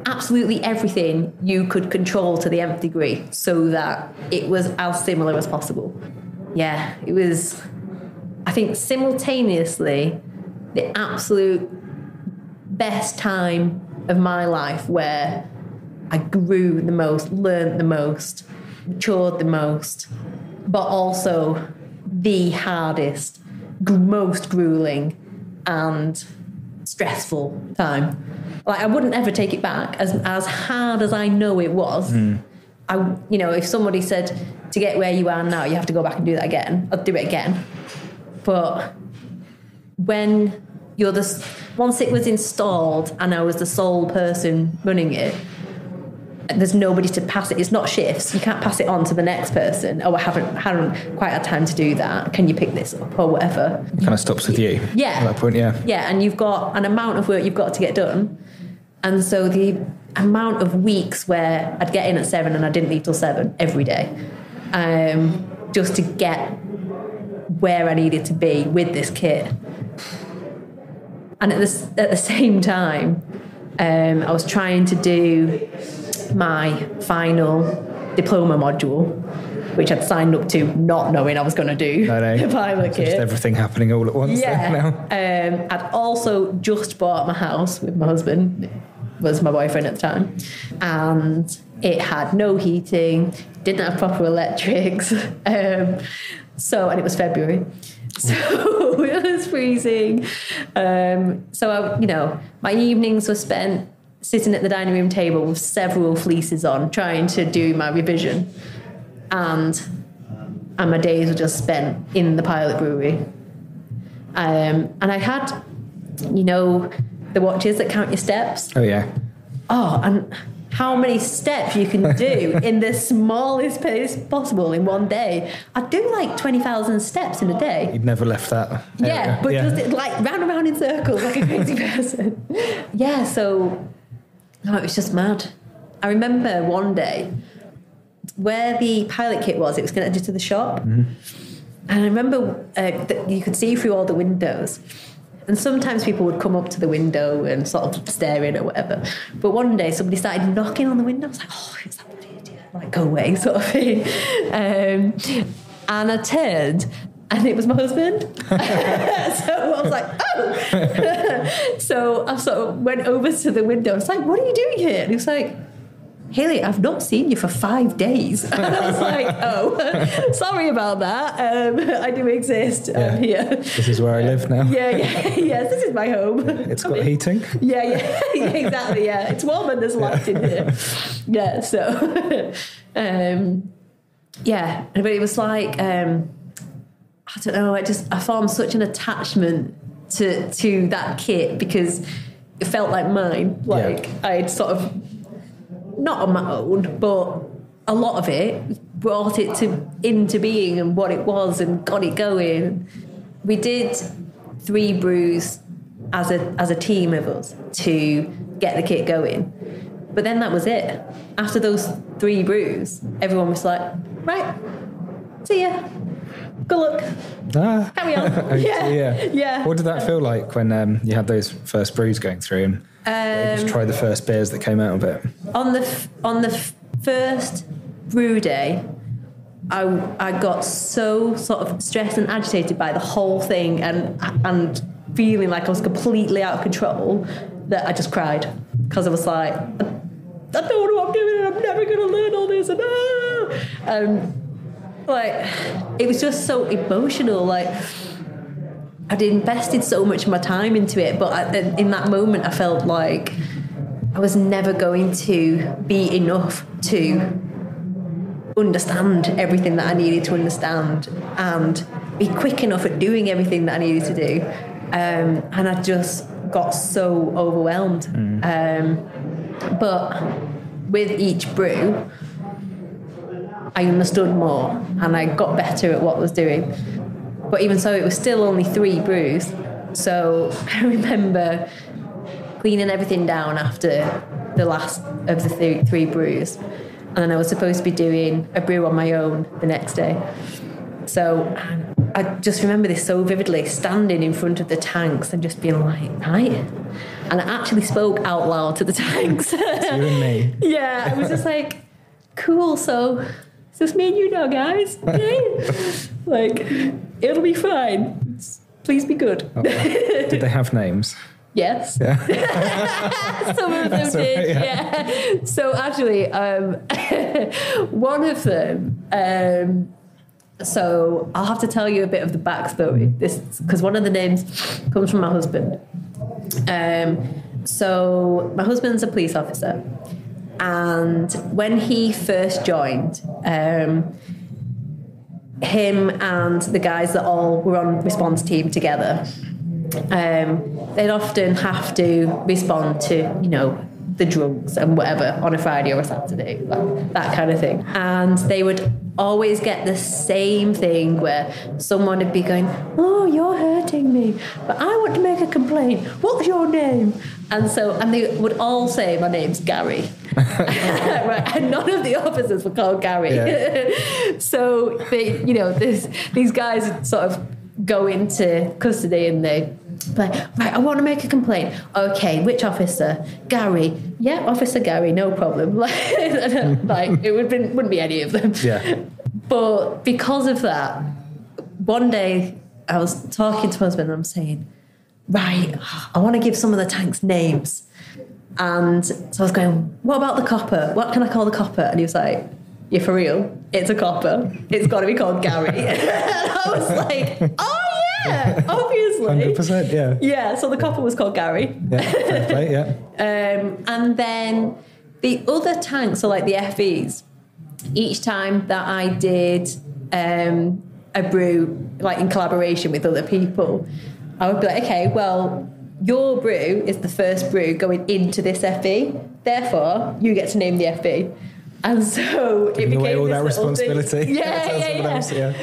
absolutely everything you could control to the nth degree so that it was as similar as possible. Yeah, it was, I think, simultaneously the absolute best time of my life where I grew the most, learned the most, matured the most, but also the hardest, most grueling and stressful time. Like, I wouldn't ever take it back as hard as I know it was. If somebody said to get where you are now, you have to go back and do that again, I'd do it again. But when once it was installed and I was the sole person running it, there's nobody to pass it. It's not shifts. You can't pass it on to the next person. Oh, I haven't quite had time to do that. Can you pick this up or whatever? It kind of stops with you. Yeah. At that point, yeah. Yeah, and you've got an amount of work you've got to get done. And so the amount of weeks where I'd get in at 7 and I didn't leave till 7 every day, just to get where I needed to be with this kit. And at the same time, I was trying to do my final diploma module, which I'd signed up to not knowing I was going to do the pilot kit. Just everything happening all at once. Yeah. Now. I'd also just bought my house with my husband, was my boyfriend at the time, and it had no heating, didn't have proper electrics, and it was February. So it was freezing. My evenings were spent sitting at the dining room table with several fleeces on, trying to do my revision. And my days were just spent in the pilot brewery. And I had, the watches that count your steps. Oh, yeah. Oh, and how many steps you can do in the smallest pace possible in one day. I'd do like 20,000 steps in a day. You'd never left that area. Yeah, but just like round and round in circles like a crazy person. Yeah, so it was just mad. I remember one day where the pilot kit was connected to the shop. Mm-hmm. And I remember that you could see through all the windows. And sometimes people would come up to the window and sort of stare in or whatever. But one day somebody started knocking on the window. I was like, oh, it's that bloody idiot. Like, go away, sort of thing. And I turned and it was my husband. So I was like, oh. So I sort of went over to the window. I was like, what are you doing here? And he was like, Hayley, I've not seen you for 5 days. And I was like, oh, sorry about that. I do exist. I'm here. This is where I live now. Yes, this is my home. It's got heating. Yeah, exactly, yeah. It's warm and there's light in here. Yeah, so, but it was like, I don't know, I formed such an attachment to that kit because it felt like mine. Like, I'd sort of, not on my own, but a lot of it brought it into being and what it was and got it going. We did 3 brews as a team of us to get the kit going. But then that was it. After those 3 brews, everyone was like, right, see ya. Good luck. Carry on. Yeah. What did that feel like when you had those first brews going through and just tried the first beers that came out of it? On the first brew day, I got so sort of stressed and agitated by the whole thing and feeling like I was completely out of control that I just cried, because I was like, I don't know what I'm doing and I'm never going to learn all this. And like, it was just so emotional. Like, I'd invested so much of my time into it, but in that moment I felt like I was never going to be enough to understand everything that I needed to understand and be quick enough at doing everything that I needed to do. And I just got so overwhelmed. But with each brew, I understood more and I got better at what I was doing. But even so, it was still only 3 brews. So I remember cleaning everything down after the last of the 3 brews. And then I was supposed to be doing a brew on my own the next day. So I just remember this so vividly, standing in front of the tanks and just being like, right? And I actually spoke out loud to the tanks. It's you and me. Yeah, I was just like, cool, so it's just me and you now, guys. Okay? Like, it'll be fine. Please be good. Oh, did they have names? Yes. Yeah. Some of them did, right, yeah. So actually, one of them, so I'll have to tell you a bit of the backstory. This, because one of the names comes from my husband. So my husband's a police officer. And when he first joined, him and the guys that all were on response team together, they'd often have to respond to, you know, the drugs and whatever on a Friday or a Saturday, like that kind of thing. And they would always get the same thing where someone would be going, oh, you're hurting me, but I want to make a complaint. What's your name? And they would all say, my name's Gary. Right, and none of the officers were called Gary. Yeah. So they, you know, these guys would sort of go into custody and they like, right, I want to make a complaint. Okay, which officer? Gary. Yeah, Officer Gary, no problem. Like it wouldn't be any of them. Yeah. But because of that, one day I was talking to my husband and I'm saying, right, I want to give some of the tanks names. And so I was going, what about the copper? What can I call the copper? And he was like, you're for real? It's a copper. It's got to be called Gary. And I was like, oh yeah, obviously. 100%, yeah. Yeah, so the copper was called Gary. Yeah, fair play, yeah. And then the other tanks, so like the FEs, each time that I did a brew, like in collaboration with other people, I would be like, okay, well, your brew is the first brew going into this FE, therefore you get to name the FE. And so it became away all this that responsibility.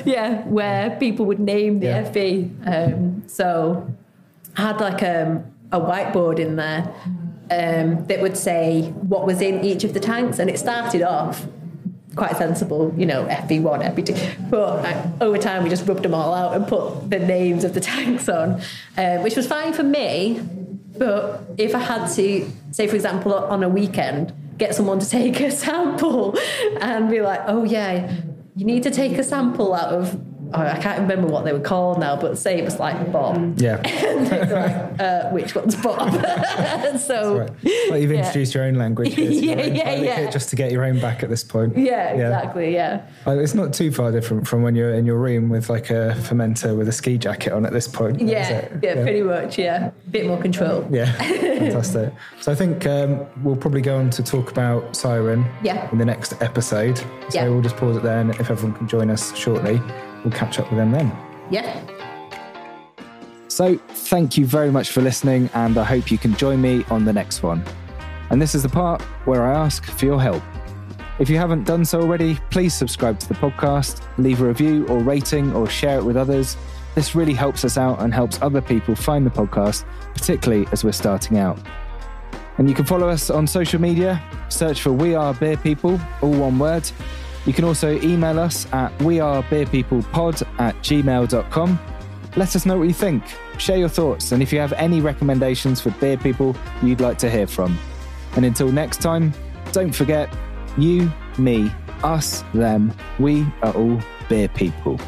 Yeah, where people would name the FE. So I had like a whiteboard in there that would say what was in each of the tanks, and it started off quite sensible, you know, FE1, FE2. But over time, we just rubbed them all out and put the names of the tanks on, which was fine for me. But if I had to, say, for example, on a weekend, get someone to take a sample and be like, oh, yeah, you need to take a sample out of, I can't remember what they were called now, but say it was like Bob. Yeah. And they'd be like, which one's Bob? So, right. Well, you've introduced your own language here, just to get your own back at this point. Yeah, exactly, yeah. It's not too far different from when you're in your room with like a fermenter with a ski jacket on at this point. Yeah, pretty much, Bit more control. Yeah, fantastic. So I think we'll probably go on to talk about Siren in the next episode. So we'll just pause it there, and if everyone can join us shortly, we'll catch up with them then. Yeah. So thank you very much for listening, and I hope you can join me on the next one. And this is the part where I ask for your help. If you haven't done so already, please subscribe to the podcast, leave a review or rating, or share it with others. This really helps us out and helps other people find the podcast, particularly as we're starting out. And you can follow us on social media. Search for We Are Beer People, all one word. You can also email us at wearebeerpeoplepod@gmail.com. Let us know what you think. Share your thoughts, and if you have any recommendations for beer people you'd like to hear from. And until next time, don't forget, you, me, us, them, we are all beer people.